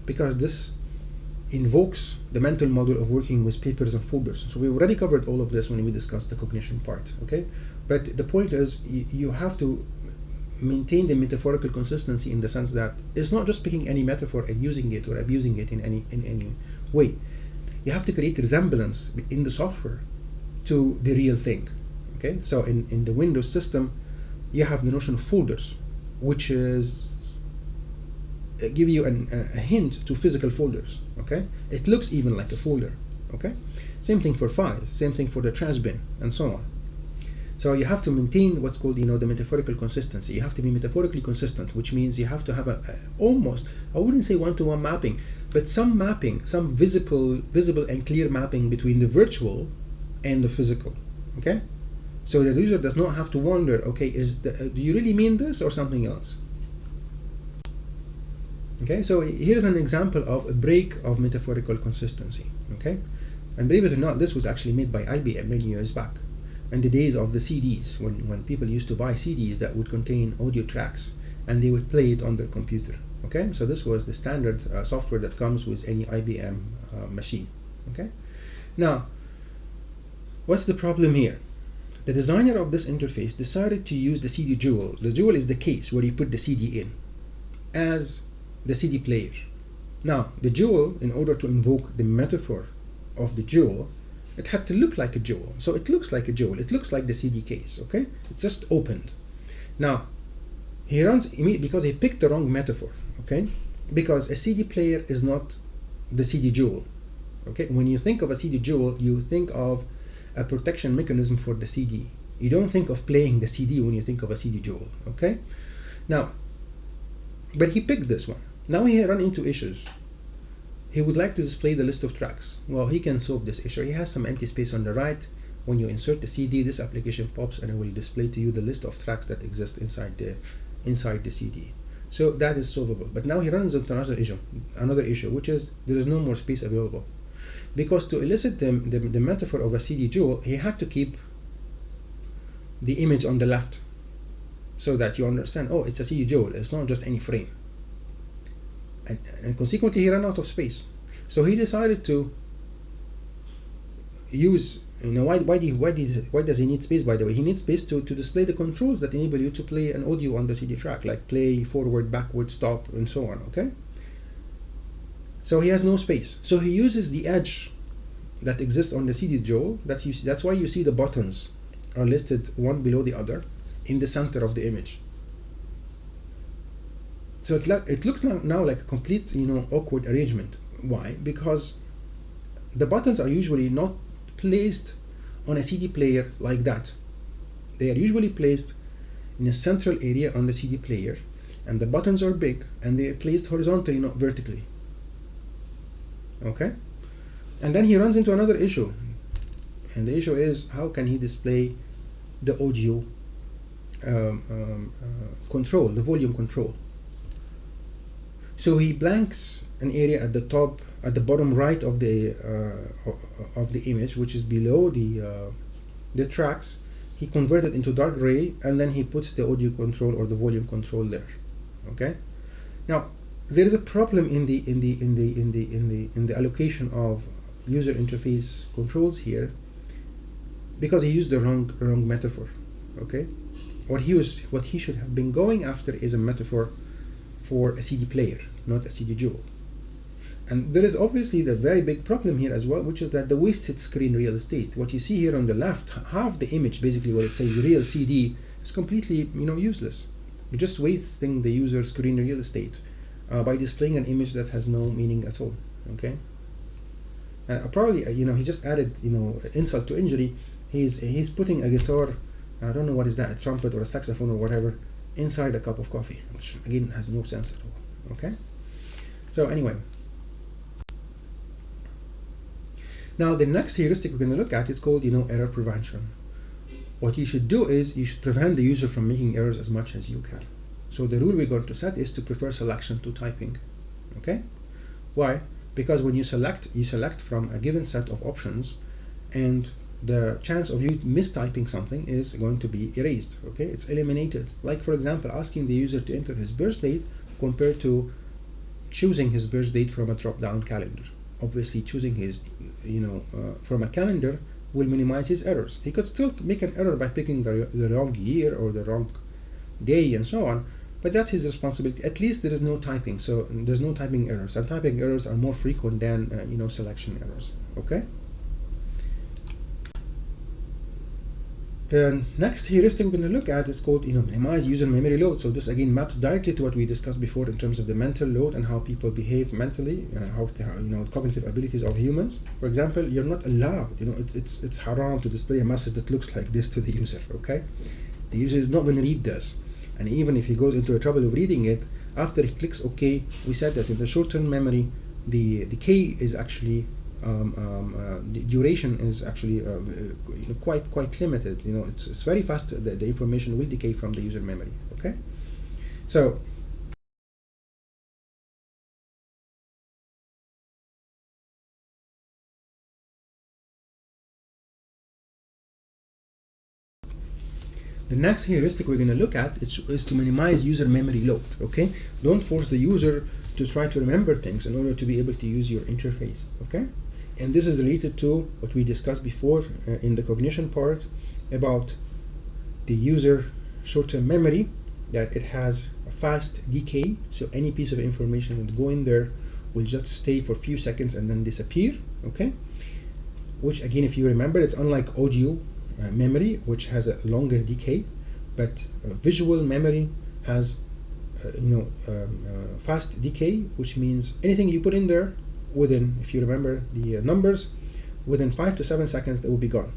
because this invokes the mental model of working with papers and folders. So we already covered all of this when we discussed the cognition part. Okay, but the point is you have to maintain the metaphorical consistency, in the sense that it's not just picking any metaphor and using it or abusing it in any way. You have to create resemblance in the software to the real thing. Okay, so in the Windows system, you have the notion of folders, which is give you a hint to physical folders. Okay, it looks even like a folder. Okay, same thing for files, same thing for the trash bin, and so on. So you have to maintain what's called the metaphorical consistency. You have to be metaphorically consistent, which means you have to have almost, I wouldn't say one-to-one mapping, but some mapping, some visible and clear mapping between the virtual and the physical. Okay, so the user does not have to wonder, okay, do you really mean this or something else? Okay, so here's an example of a break of metaphorical consistency. Okay, and believe it or not, this was actually made by IBM many years back, in the days of the CDs, when people used to buy CDs that would contain audio tracks, and they would play it on their computer. Okay, so this was the standard software that comes with any IBM machine. Okay, now what's the problem here? the designer of this interface decided to use the CD jewel. The jewel is the case where you put the CD in as the CD player. Now, the jewel, in order to invoke the metaphor of the jewel, it had to look like a jewel. So it looks like a jewel. It looks like the CD case, okay? It's just opened. Now, he runs immediately because he picked the wrong metaphor, okay? Because a CD player is not the CD jewel, okay? When you think of a CD jewel, you think of a protection mechanism for the CD. You don't think of playing the CD when you think of a CD jewel, okay? Now, but he picked this one. Now he run into issues. He would like to display the list of tracks. Well, he can solve this issue. He has some empty space on the right. When you insert the CD, this application pops and it will display to you the list of tracks that exist inside the CD. So that is solvable. But now he runs into another issue, which is there is no more space available. Because to elicit the metaphor of a CD jewel, he had to keep the image on the left so that you understand, oh, it's a CD jewel. It's not just any frame. And consequently, he ran out of space. So he decided to use, why does he need space, by the way? He needs space to display the controls that enable you to play an audio on the CD track, like play, forward, backward, stop, and so on, okay? So he has no space. So he uses the edge that exists on the CD jewel. That's why you see the buttons are listed one below the other in the center of the image. So it looks now like a complete, awkward arrangement. Why? Because the buttons are usually not placed on a CD player like that. They are usually placed in a central area on the CD player, and the buttons are big, and they are placed horizontally, not vertically. Okay? And then he runs into another issue. And the issue is, how can he display the audio control, the volume control? So he blanks an area at the top, at the bottom right of the image, which is below the tracks. He converted into dark gray, and then he puts the audio control or the volume control there. Okay. Now there is a problem in the allocation of user interface controls here, because he used the wrong metaphor. Okay. What he should have been going after is a metaphor for a CD player, not a CD jewel. And there is obviously the very big problem here as well, which is that the wasted screen real estate. What you see here on the left, half the image, basically where it says real CD, is completely useless. You're just wasting the user's screen real estate by displaying an image that has no meaning at all. Okay. Probably he just added insult to injury. He's putting a guitar, I don't know what is that, a trumpet or a saxophone or whatever, inside a cup of coffee, which again has no sense at all. Okay. So anyway, now the next heuristic we're going to look at is called error prevention. What you should do is you should prevent the user from making errors as much as you can. So the rule we're going to set is to prefer selection to typing. Okay. Why? Because when you select from a given set of options, and the chance of you mistyping something is going to be erased. Okay, it's eliminated. Like, for example, asking the user to enter his birth date compared to choosing his birth date from a drop-down calendar. Obviously, choosing his from a calendar will minimize his errors. He could still make an error by picking the wrong year or the wrong day and so on, but that's his responsibility. At least there is no typing, so there's no typing errors, and typing errors are more frequent than selection errors. Okay. The next heuristic we're going to look at is called minimize user memory load. So this again maps directly to what we discussed before in terms of the mental load and how people behave mentally, how cognitive abilities of humans. For example, you're not allowed, it's haram to display a message that looks like this to the user. Okay, the user is not going to read this, and even if he goes into the trouble of reading it, after he clicks OK, we said that in the short-term memory, the decay is actually the duration is actually quite limited. It's very fast. The information will decay from the user memory. Okay, so the next heuristic we're going to look at is to minimize user memory load. Okay, don't force the user to try to remember things in order to be able to use your interface. Okay. And this is related to what we discussed before in the cognition part about the user short-term memory, that it has a fast decay, so any piece of information that go in there will just stay for a few seconds and then disappear, okay? Which again, if you remember, it's unlike audio memory, which has a longer decay, but visual memory has fast decay, which means anything you put in there within, if you remember the numbers, within 5 to 7 seconds they will be gone.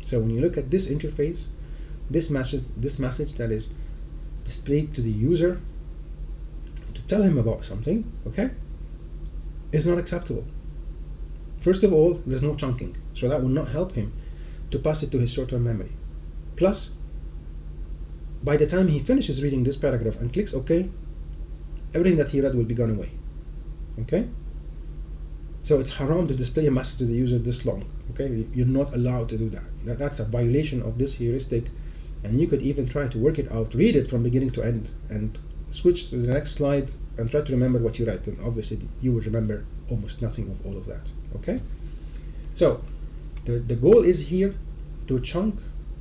So when you look at this interface, this message that is displayed to the user to tell him about something, okay, is not acceptable. First of all, there's no chunking, so that will not help him to pass it to his short-term memory. Plus, by the time he finishes reading this paragraph and clicks OK, everything that he read will be gone away. Okay? So it's haram to display a message to the user this long. Okay? You're not allowed to do that. That's a violation of this heuristic, and you could even try to work it out, read it from beginning to end, and switch to the next slide and try to remember what you read. And obviously you will remember almost nothing of all of that. Okay? So the goal is here to chunk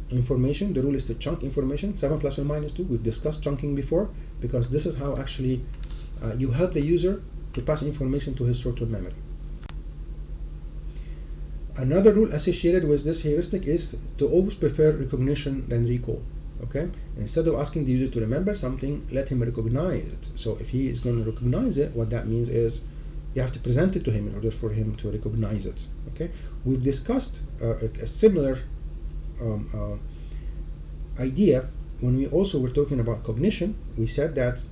information. The rule is to chunk information, 7 plus or minus 2. We've discussed chunking before, because this is how actually you help the user to pass information to his short-term memory. Another rule associated with this heuristic is to always prefer recognition than recall. Okay? Instead of asking the user to remember something, let him recognize it. So if he is going to recognize it, what that means is you have to present it to him in order for him to recognize it. Okay? We've discussed a similar idea when we also were talking about cognition. We said that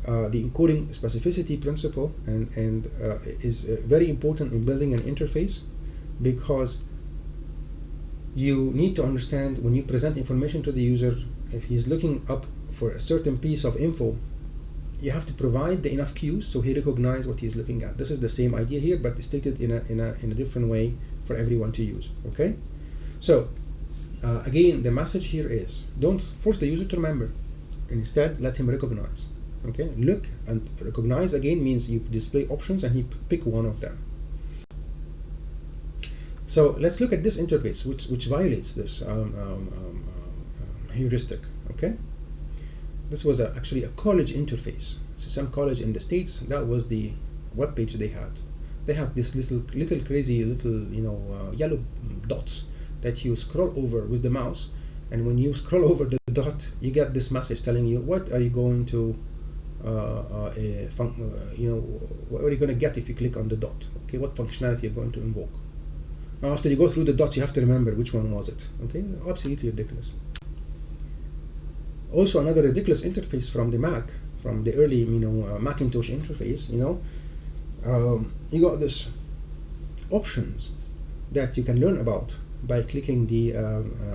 the encoding specificity principle is very important in building an interface, because you need to understand when you present information to the user, if he's looking up for a certain piece of info, you have to provide the enough cues so he recognizes what he's looking at. This is the same idea here, but it's stated in a different way for everyone to use. Okay? So again, the message here is don't force the user to remember. Instead, let him recognize. Okay? Look and recognize again means you display options and he pick one of them. So let's look at this interface, which violates this heuristic. Okay? This was actually a college interface. So some college in the States, that was the web page they had. They have this little crazy yellow dots that you scroll over with the mouse, and when you scroll over the dot, you get this message telling you what are you going to what are you going to get if you click on the dot. Okay, what functionality you're going to invoke. Now, after you go through the dots, you have to remember which one was it. Okay, absolutely ridiculous. Also, another ridiculous interface from the Mac, from the early Macintosh interface. You got this options that you can learn about by clicking the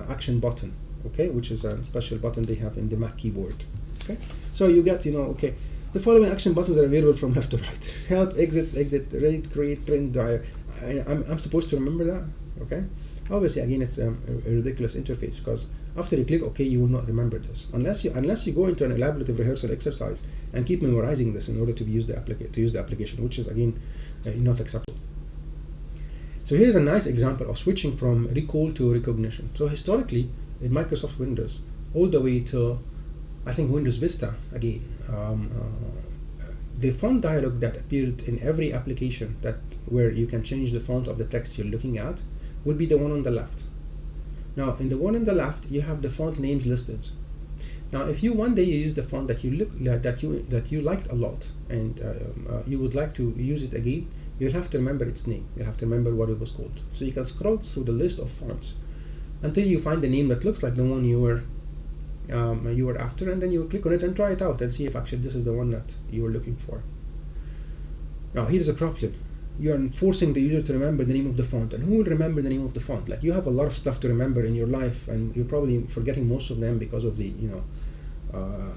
action button. Okay, which is a special button they have in the Mac keyboard. Okay, so you get okay, the following action buttons are available from left to right: help, exit, read, create, print, dial. I'm supposed to remember that. Okay, obviously again it's a ridiculous interface, because after you click OK, you will not remember this unless you go into an elaborative rehearsal exercise and keep memorizing this in order to use the application, which is again not acceptable. So here's a nice example of switching from recall to recognition. So historically in Microsoft Windows, all the way to I think Windows Vista again, the font dialog that appeared in every application where you can change the font of the text you're looking at will be the one on the left. Now, in the one on the left, you have the font names listed. Now, if you one day you use the font that you liked a lot, and you would like to use it again, you'll have to remember its name. You'll have to remember what it was called. So you can scroll through the list of fonts until you find the name that looks like the one you were after, and then you click on it and try it out and see if actually this is the one that you were looking for. Now, here's a problem. You are forcing the user to remember the name of the font, and who will remember the name of the font? Like, you have a lot of stuff to remember in your life, and you're probably forgetting most of them because of the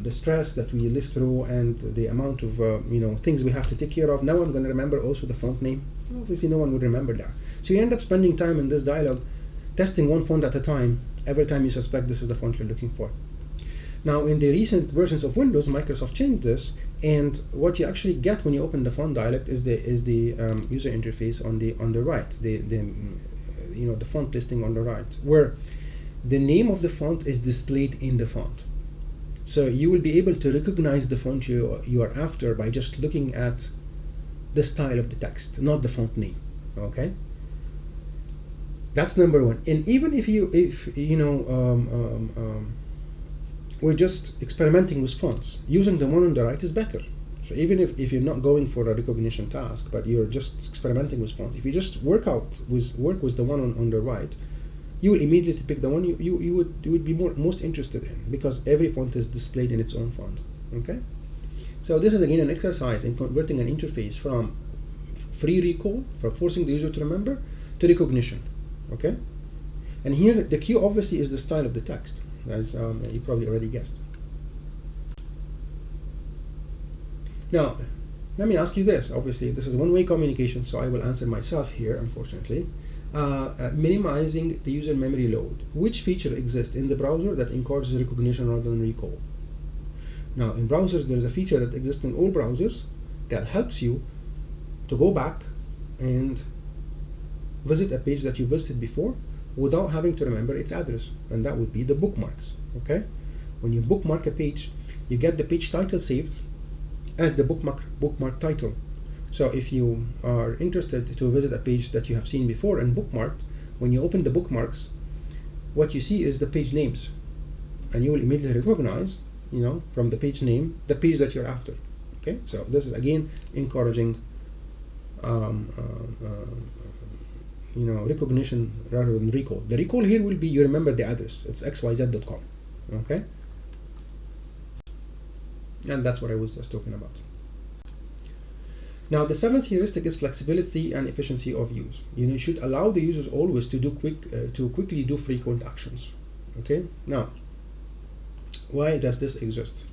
the stress that we live through and the amount of things we have to take care of. Now I'm going to remember also the font name. Obviously, no one would remember that. So you end up spending time in this dialogue testing one font at a time every time you suspect this is the font you're looking for. Now, in the recent versions of Windows, Microsoft changed this, and what you actually get when you open the font dialect is the user interface on the right, the font listing on the right, where the name of the font is displayed in the font. So you will be able to recognize the font you are after by just looking at the style of the text, not the font name. Okay, that's number one. And even if we're just experimenting with fonts, using the one on the right is better. So even if you're not going for a recognition task, but you're just experimenting with fonts, if you just work with the one on the right, you will immediately pick the one you would be most interested in, because every font is displayed in its own font. Okay, so this is again an exercise in converting an interface from free recall, from forcing the user to remember, to recognition. Okay, and here the cue obviously is the style of the text, as you probably already guessed. Now, let me ask you this. Obviously, this is one-way communication, so I will answer myself here, unfortunately. Minimizing the user memory load. Which feature exists in the browser that encourages recognition rather than recall? Now, in browsers, there's a feature that exists in all browsers that helps you to go back and visit a page that you visited before without having to remember its address, and that would be the bookmarks. Okay, when you bookmark a page, you get the page title saved as the bookmark title. So if you are interested to visit a page that you have seen before and bookmarked, when you open the bookmarks, what you see is the page names, and you will immediately recognize, from the page name, the page that you're after. Okay, so this is again encouraging recognition rather than recall. The recall here will be you remember the address. It's xyz.com. Okay, and that's what I was just talking about. Now, the seventh heuristic is flexibility and efficiency of use. You should allow the users always to quickly do frequent actions. Okay. Now, why does this exist?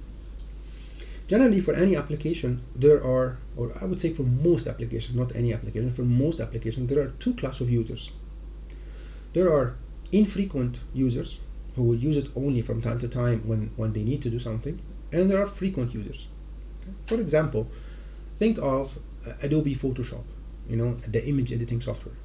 Generally, for any application, there are, or I would say for most applications, not any application, for most applications, there are two classes of users. There are infrequent users who will use it only from time to time when they need to do something, and there are frequent users. Okay? For example, think of Adobe Photoshop, the image editing software.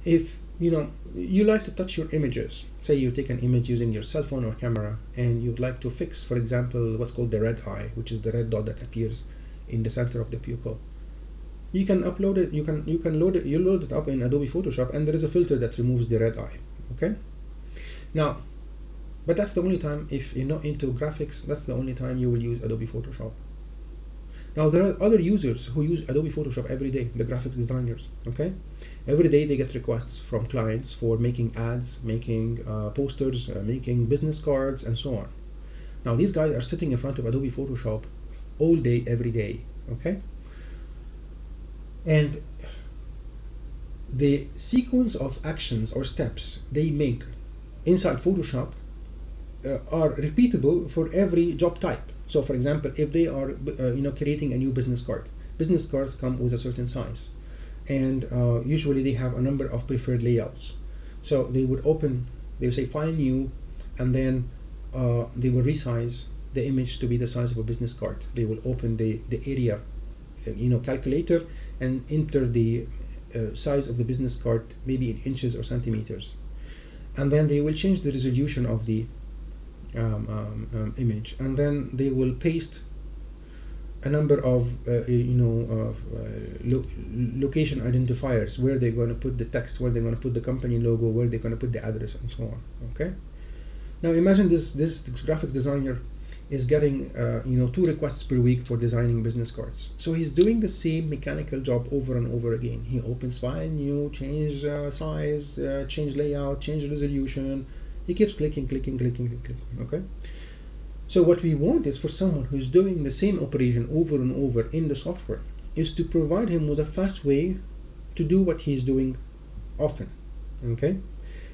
If you like to touch your images, say you take an image using your cell phone or camera, and you'd like to fix, for example, what's called the red eye, which is the red dot that appears in the center of the pupil. You can upload it. You can load it. You load it up in Adobe Photoshop, and there is a filter that removes the red eye. Okay. Now, but that's the only time, if you're not into graphics, that's the only time you will use Adobe Photoshop. Now, there are other users who use Adobe Photoshop every day, the graphics designers. Okay, every day they get requests from clients for making ads, making posters, making business cards, and so on. Now, these guys are sitting in front of Adobe Photoshop all day, every day. Okay, and the sequence of actions or steps they make inside Photoshop are repeatable for every job type. So, for example, if they are creating a new business card, business cards come with a certain size, and usually they have a number of preferred layouts. So they would say File New, and then they will resize the image to be the size of a business card. They will open the area calculator and enter the size of the business card, maybe in inches or centimeters, and then they will change the resolution of the image, and then they will paste a number of location identifiers, where they're going to put the text, where they're going to put the company logo, where they're going to put the address, and so on. Okay. Now imagine this graphics designer is getting 2 requests per week for designing business cards. So he's doing the same mechanical job over and over again. He opens File New, change size, change layout, change resolution. He keeps clicking. Okay. So what we want is for someone who's doing the same operation over and over in the software, is to provide him with a fast way to do what he's doing often. Okay.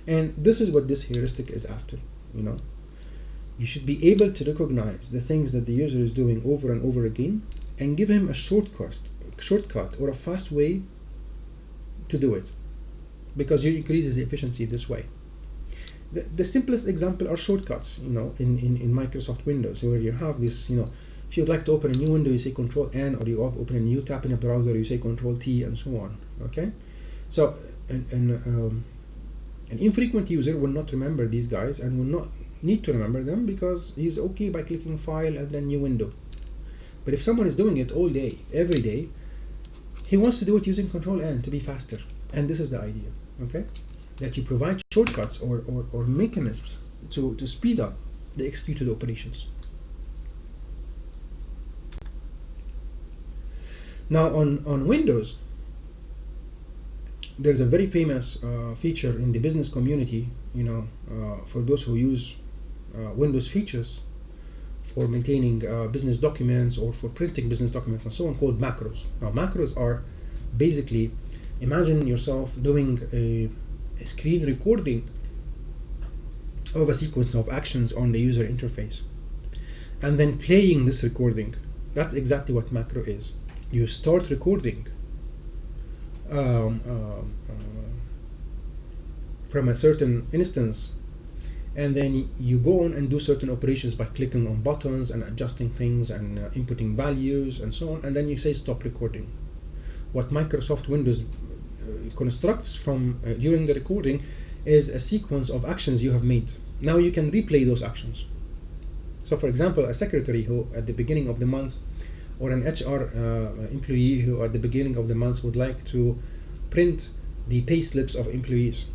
And this is what this heuristic is after. You should be able to recognize the things that the user is doing over and over again, and give him a shortcut or a fast way to do it, because you increase his efficiency this way. The simplest example are shortcuts, in Microsoft Windows, where you have this, if you'd like to open a new window, you say Control N, or you open a new tab in a browser, you say Control T, and so on. Okay, so an infrequent user will not remember these guys and will not need to remember them, because he's okay by clicking File and then New Window. But if someone is doing it all day, every day, he wants to do it using Control N to be faster. And this is the idea, okay? That you provide shortcuts or mechanisms to speed up the executed operations. Now on Windows, there's a very famous feature in the business community, for those who use Windows features for maintaining business documents or for printing business documents and so on, called macros. Now macros are basically, imagine yourself doing a screen recording of a sequence of actions on the user interface and then playing this recording. That's exactly what macro is. You start recording from a certain instance, and then you go on and do certain operations by clicking on buttons and adjusting things and inputting values and so on, and then you say stop recording. What Microsoft Windows constructs from during the recording is a sequence of actions you have made. Now you can replay those actions. So for example, a secretary who at the beginning of the month, or an HR employee who at the beginning of the month would like to print the pay slips of employees.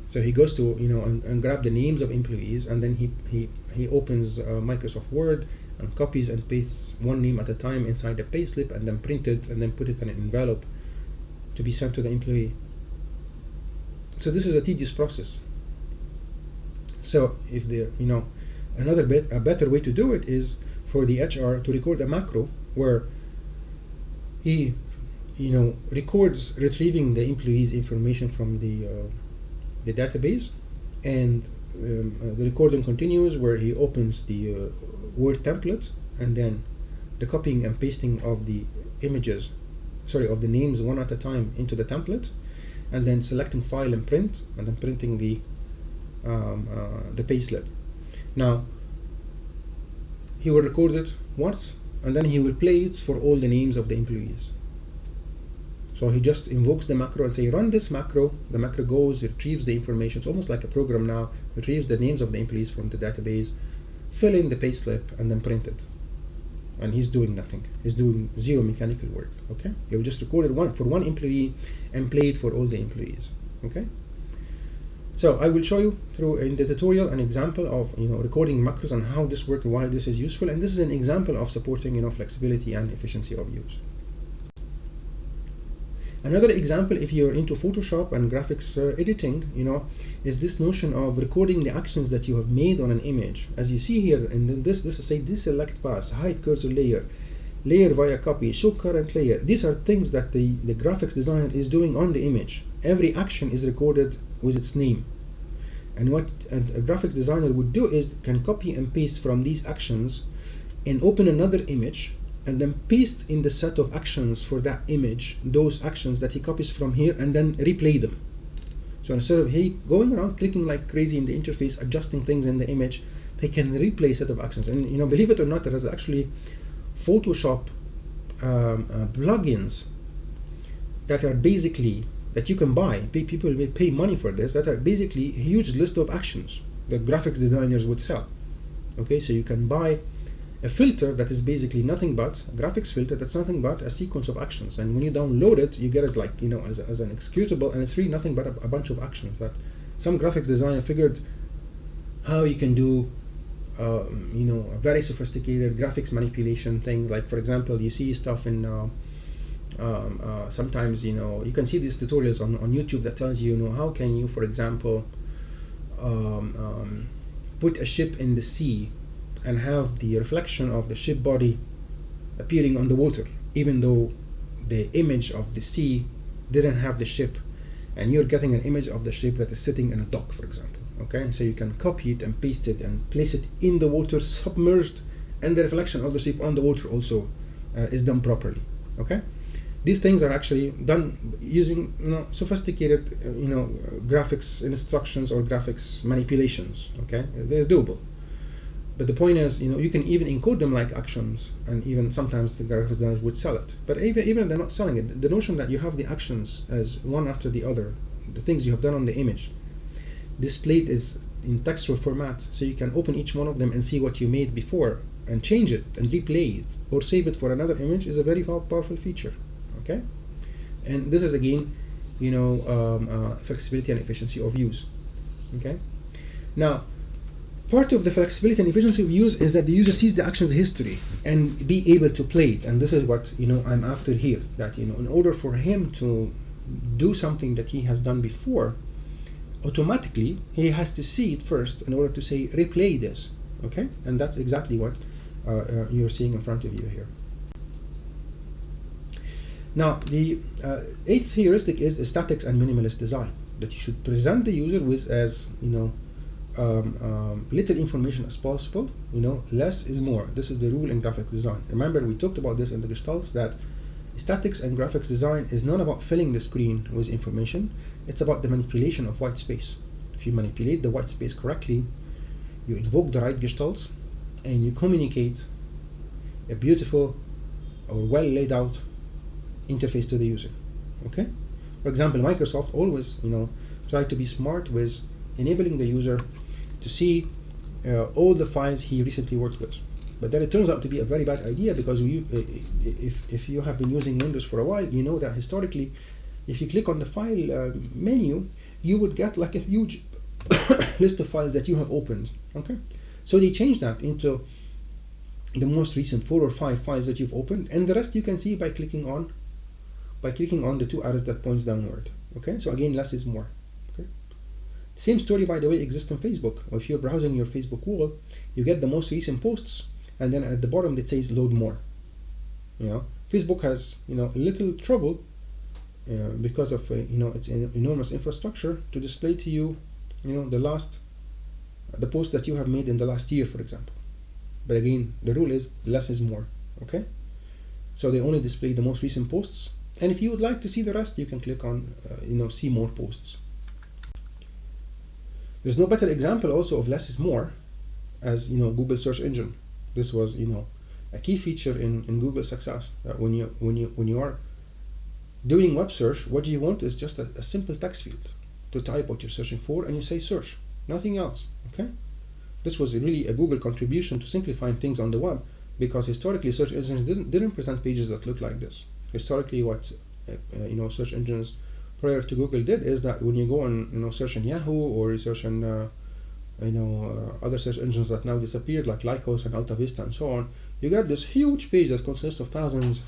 So he goes to and grab the names of employees, and then he opens Microsoft Word and copies and pastes one name at a time inside the pay slip, and then print it and then put it in an envelope to be sent to the employee. So this is a tedious process. So if a better way to do it is for the HR to record a macro where he records retrieving the employee's information from the database, and the recording continues where he opens the Word template, and then the copying and pasting of the of the names one at a time into the template, and then selecting File and Print, and then printing the payslip. Now he will record it once, and then he will play it for all the names of the employees. So he just invokes the macro and say, run this macro. The macro goes, retrieves the information. It's almost like a program now. Retrieves the names of the employees from the database, fill in the payslip, and then print it. And he's doing nothing. He's doing zero mechanical work. Okay? You just recorded for one employee and play it for all the employees. Okay? So I will show you in the tutorial an example of recording macros and how this works and why this is useful. And this is an example of supporting flexibility and efficiency of use. Another example, if you're into Photoshop and graphics editing, is this notion of recording the actions that you have made on an image. As you see here, and then this is say deselect pass, hide cursor layer, layer via copy, show current layer. These are things that the graphics designer is doing on the image. Every action is recorded with its name. And what a graphics designer would do is can copy and paste from these actions and open another image, and then paste in the set of actions for that image those actions that he copies from here, and then replay them. So instead of he going around clicking like crazy in the interface, adjusting things in the image, they can replay a set of actions. And believe it or not, there is actually Photoshop plugins that are basically that you can buy. People will pay money for this. That are basically a huge list of actions that graphics designers would sell. Okay, so you can buy a filter that is basically nothing but a graphics filter that's nothing but a sequence of actions, and when you download it you get it like as an executable, and it's really nothing but a bunch of actions that some graphics designer figured how you can do a very sophisticated graphics manipulation thing. Like for example, you see stuff in sometimes you can see these tutorials on YouTube that tells you how can you, for example, put a ship in the sea and have the reflection of the ship body appearing on the water, even though the image of the sea didn't have the ship, and you're getting an image of the ship that is sitting in a dock, for example. Okay, so you can copy it and paste it and place it in the water submerged, and the reflection of the ship on the water also is done properly. Okay, These things are actually done using sophisticated graphics instructions or graphics manipulations. Okay, they're doable. But the point is, you can even encode them like actions, and even sometimes the graphics designers would sell it. But even if they're not selling it, the notion that you have the actions as one after the other, the things you have done on the image, displayed is in textual format, so you can open each one of them and see what you made before and change it and replay it or save it for another image, is a very powerful feature. Okay, and this is again, flexibility and efficiency of use. Okay, now part of the flexibility and efficiency of use is that the user sees the action's history and be able to play it, and this is what I'm after here. That in order for him to do something that he has done before, automatically he has to see it first in order to say replay this. Okay, and that's exactly what you're seeing in front of you here. Now the eighth heuristic is statics and minimalist design, that you should present the user with as little information as possible. Less is more. This is the rule in graphics design. Remember, we talked about this in the Gestalts, that statics and graphics design is not about filling the screen with information, it's about the manipulation of white space. If you manipulate the white space correctly, you invoke the right Gestalts, and you communicate a beautiful or well laid out interface to the user. Okay? For example, Microsoft always try to be smart with enabling the user to see all the files he recently worked with. But then it turns out to be a very bad idea, because if you have been using Windows for a while, you know that historically, if you click on the file menu, you would get like a huge list of files that you have opened. Okay, so they changed that into the most recent 4 or 5 files that you've opened, and the rest you can see by clicking on the 2 arrows that points downward. Okay, so again, less is more. Okay, same story, by the way, exists on Facebook. If you're browsing your Facebook wall, you get the most recent posts, and then at the bottom it says load more. Facebook has a little trouble because of its enormous infrastructure to display to you the post that you have made in the last year, for example. But again, the rule is less is more. Okay, so they only display the most recent posts, and if you would like to see the rest, you can click on see more posts. There's no better example also of less is more as Google search engine. This was a key feature in Google's success, that when you are doing web search, what you want is just a simple text field to type what you're searching for, and you say search, nothing else. Okay, this was really a Google contribution to simplifying things on the web, because historically search engines didn't present pages that look like this. Historically, what search engines prior to Google did is that when you go and search in Yahoo, or you search in other search engines that now disappeared, like Lycos and Alta Vista and so on, you get this huge page that consists of thousands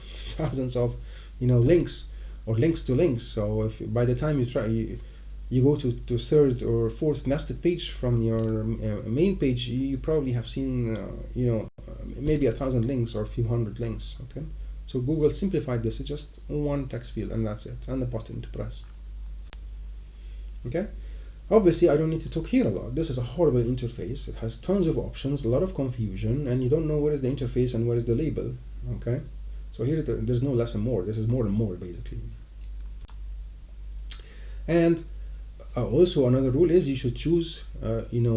of links or links to links. So if by the time you go to third or fourth nested page from your main page, you probably have seen maybe 1,000 links or a few hundred links. Okay, so Google simplified this. It's just one text field, and that's it, and a button to press. Okay, obviously I don't need to talk here a lot. This is a horrible interface. It has tons of options, a lot of confusion, and you don't know where is the interface and where is the label. Okay, so here there's no less and more. This is more and more, basically. And also another rule is you should choose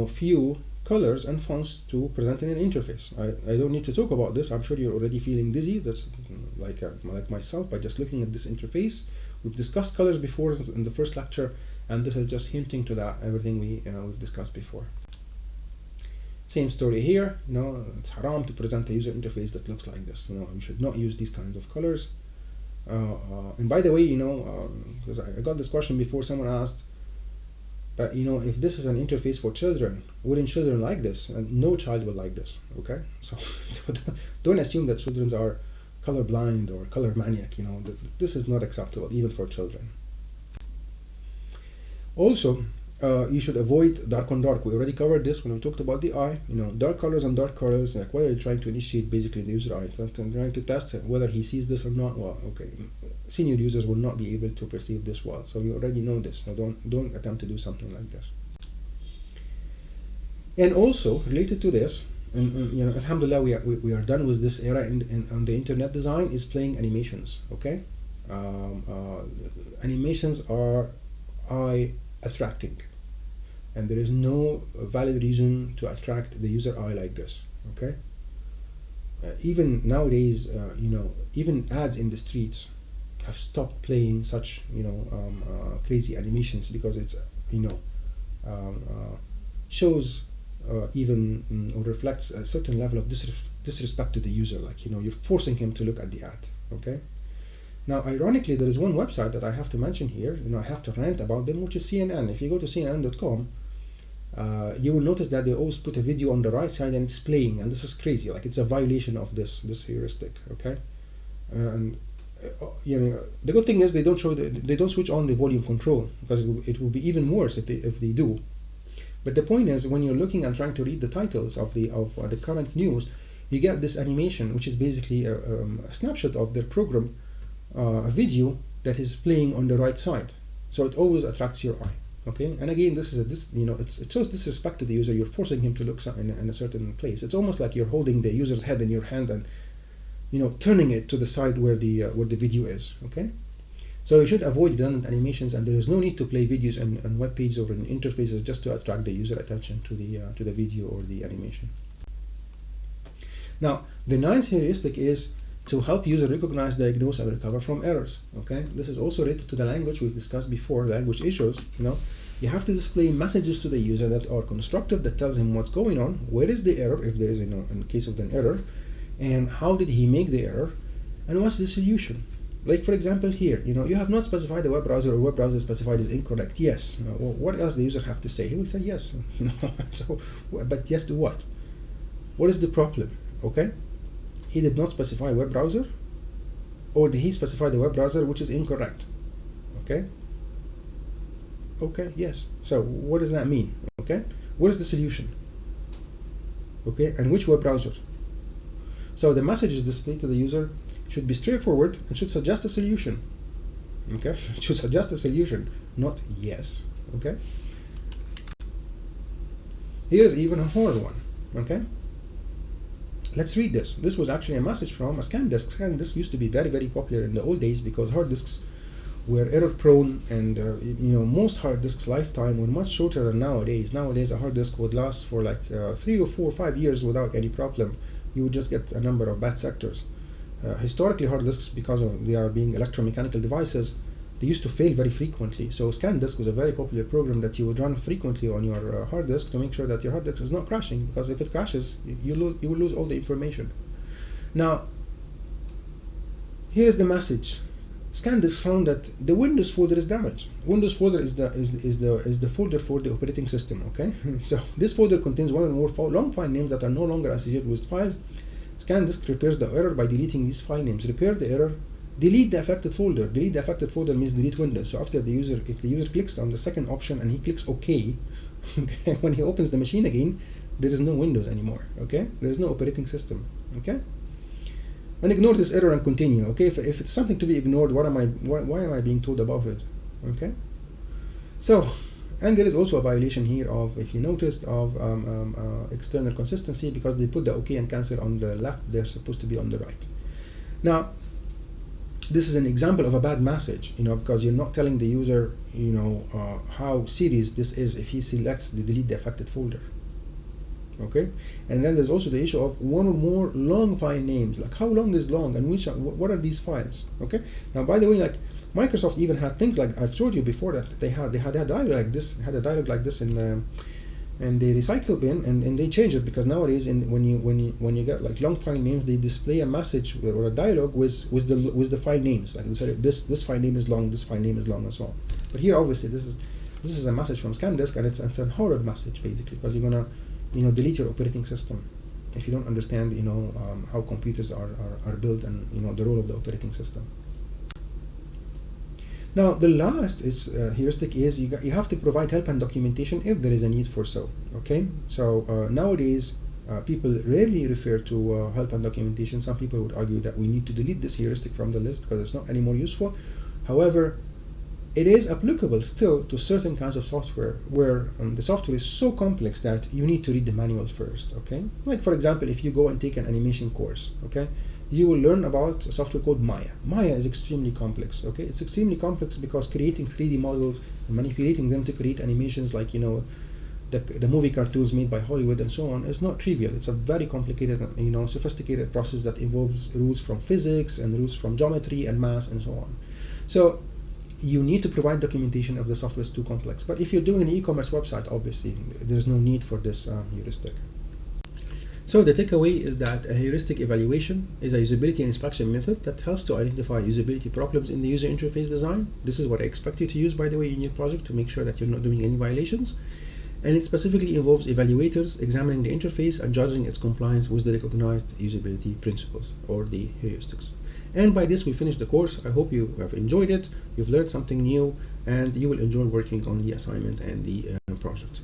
few colors and fonts to present in an interface. I don't need to talk about this. I'm sure you're already feeling dizzy. That's like myself, by just looking at this interface. We've discussed colors before in the first lecture, and this is just hinting to that, everything we've discussed before. Same story here. It's haram to present a user interface that looks like this. You should not use these kinds of colors. And by the way, because I got this question before, someone asked, but if this is an interface for children, wouldn't children like this? And no child will like this. Okay, so don't assume that children are colorblind or color maniac. This is not acceptable even for children. Also, you should avoid dark on dark. We already covered this when we talked about the eye. Dark colors and dark colors, like what are you trying to initiate? Basically, the user eye, trying to test whether he sees this or not. Well, okay, senior users will not be able to perceive this well, so you already know this. So don't attempt to do something like this. And also related to this, and alhamdulillah, we are done with this era on the internet design, is playing animations. Okay, animations are eye attracting, and there is no valid reason to attract the user eye like this. Okay. Even nowadays, even ads in the streets have stopped playing such crazy animations, because it's shows even or reflects a certain level of disrespect to the user, like you're forcing him to look at the ad. Okay. Now, ironically, there is one website that I have to mention here. I have to rant about them, which is CNN. If you go to CNN.com, you will notice that they always put a video on the right side and it's playing, and this is crazy. Like, it's a violation of this heuristic. Okay, and the good thing is they don't switch on the volume control, because it will be even worse if they do. But the point is, when you're looking and trying to read the titles of the current news, you get this animation, which is basically a snapshot of their program, a video that is playing on the right side. So it always attracts your eye. Okay, and again, it shows disrespect to the user. You're forcing him to look in a certain place. It's almost like you're holding the user's head in your hand and turning it to the side where the video is. Okay, so you should avoid redundant animations, and there is no need to play videos on web pages or in interfaces just to attract the user attention to the video or the animation. Now, the ninth heuristic is to help user recognize, diagnose, and recover from errors. Okay, this is also related to the language we discussed before, language issues. You have to display messages to the user that are constructive, that tells him what's going on, where is the error, if there is in case of an error, and how did he make the error, and what's the solution. Like, for example, here, you have not specified the web browser, or web browser specified is incorrect. Yes. Well, what else the user have to say? He will say yes. So, but yes to what? What is the problem? Okay. He did not specify web browser, or did he specify the web browser which is incorrect? Okay. Okay. Yes. So what does that mean? Okay. What is the solution? Okay. And which web browser? So the messages displayed to the user should be straightforward and should suggest a solution. Okay. Should suggest a solution, not yes. Okay. Here's even a horror one. Okay. Let's read this. This was actually a message from a scan disk. Scan disk used to be very, very popular in the old days because hard disks were error prone, and most hard disks' lifetime were much shorter than nowadays. Nowadays, a hard disk would last for like 3 or 4 or 5 years without any problem. You would just get a number of bad sectors. Historically, hard disks, because they are being electromechanical devices, they used to fail very frequently. So scan disk was a very popular program that you would run frequently on your hard disk to make sure that your hard disk is not crashing, because if it crashes, you will lose all the information. Now, here's the message. Scan disk found that the Windows folder is damaged. Windows folder is the folder for the operating system. Okay, so this folder contains one or more long file names that are no longer associated with files. Scan disk repairs the error by deleting these file names. Repair the error. Delete the affected folder. Delete the affected folder means delete Windows. So after if the user clicks on the second option and he clicks OK, when he opens the machine again, there is no Windows anymore. Okay, there is no operating system. Okay, and ignore this error and continue. Okay, if it's something to be ignored, why am I being told about it? Okay, so, and there is also a violation here of, if you noticed, of external consistency, because they put the OK and cancel on the left. They're supposed to be on the right. Now, this is an example of a bad message, because you're not telling the user, how serious this is if he selects the delete the affected folder. Okay, and then there's also the issue of one or more long file names. Like, how long is long, and what are these files? Okay. Now, by the way, like, Microsoft even had things like, I've told you before, that they had a dialogue like this, in the recycle bin, and they changed it, because nowadays, when you get like long file names, they display a message or a dialogue with the file names. Like, this file name is long, this file name is long, and so on. But here, obviously, this is a message from scan disk, and it's a horror message, basically, because you're gonna delete your operating system if you don't understand how computers are built, and the role of the operating system. Now, the last heuristic is you have to provide help and documentation if there is a need for so. Okay, so nowadays people rarely refer to help and documentation. Some people would argue that we need to delete this heuristic from the list because it's not any more useful. However, it is applicable still to certain kinds of software where the software is so complex that you need to read the manuals first. Okay, like, for example, if you go and take an animation course, okay, you will learn about a software called Maya. Maya is extremely complex. Okay, it's extremely complex because creating 3D models, manipulating them to create animations like the movie cartoons made by Hollywood and so on is not trivial. It's a very complicated, sophisticated process that involves rules from physics and rules from geometry and math and so on. So you need to provide documentation if the software is too complex. But if you're doing an e-commerce website, obviously there's no need for this heuristic. So the takeaway is that a heuristic evaluation is a usability inspection method that helps to identify usability problems in the user interface design. This is what I expect you to use, by the way, in your project to make sure that you're not doing any violations. And it specifically involves evaluators examining the interface and judging its compliance with the recognized usability principles, or the heuristics. And by this we finish the course. I hope you have enjoyed it, you've learned something new, and you will enjoy working on the assignment and the project.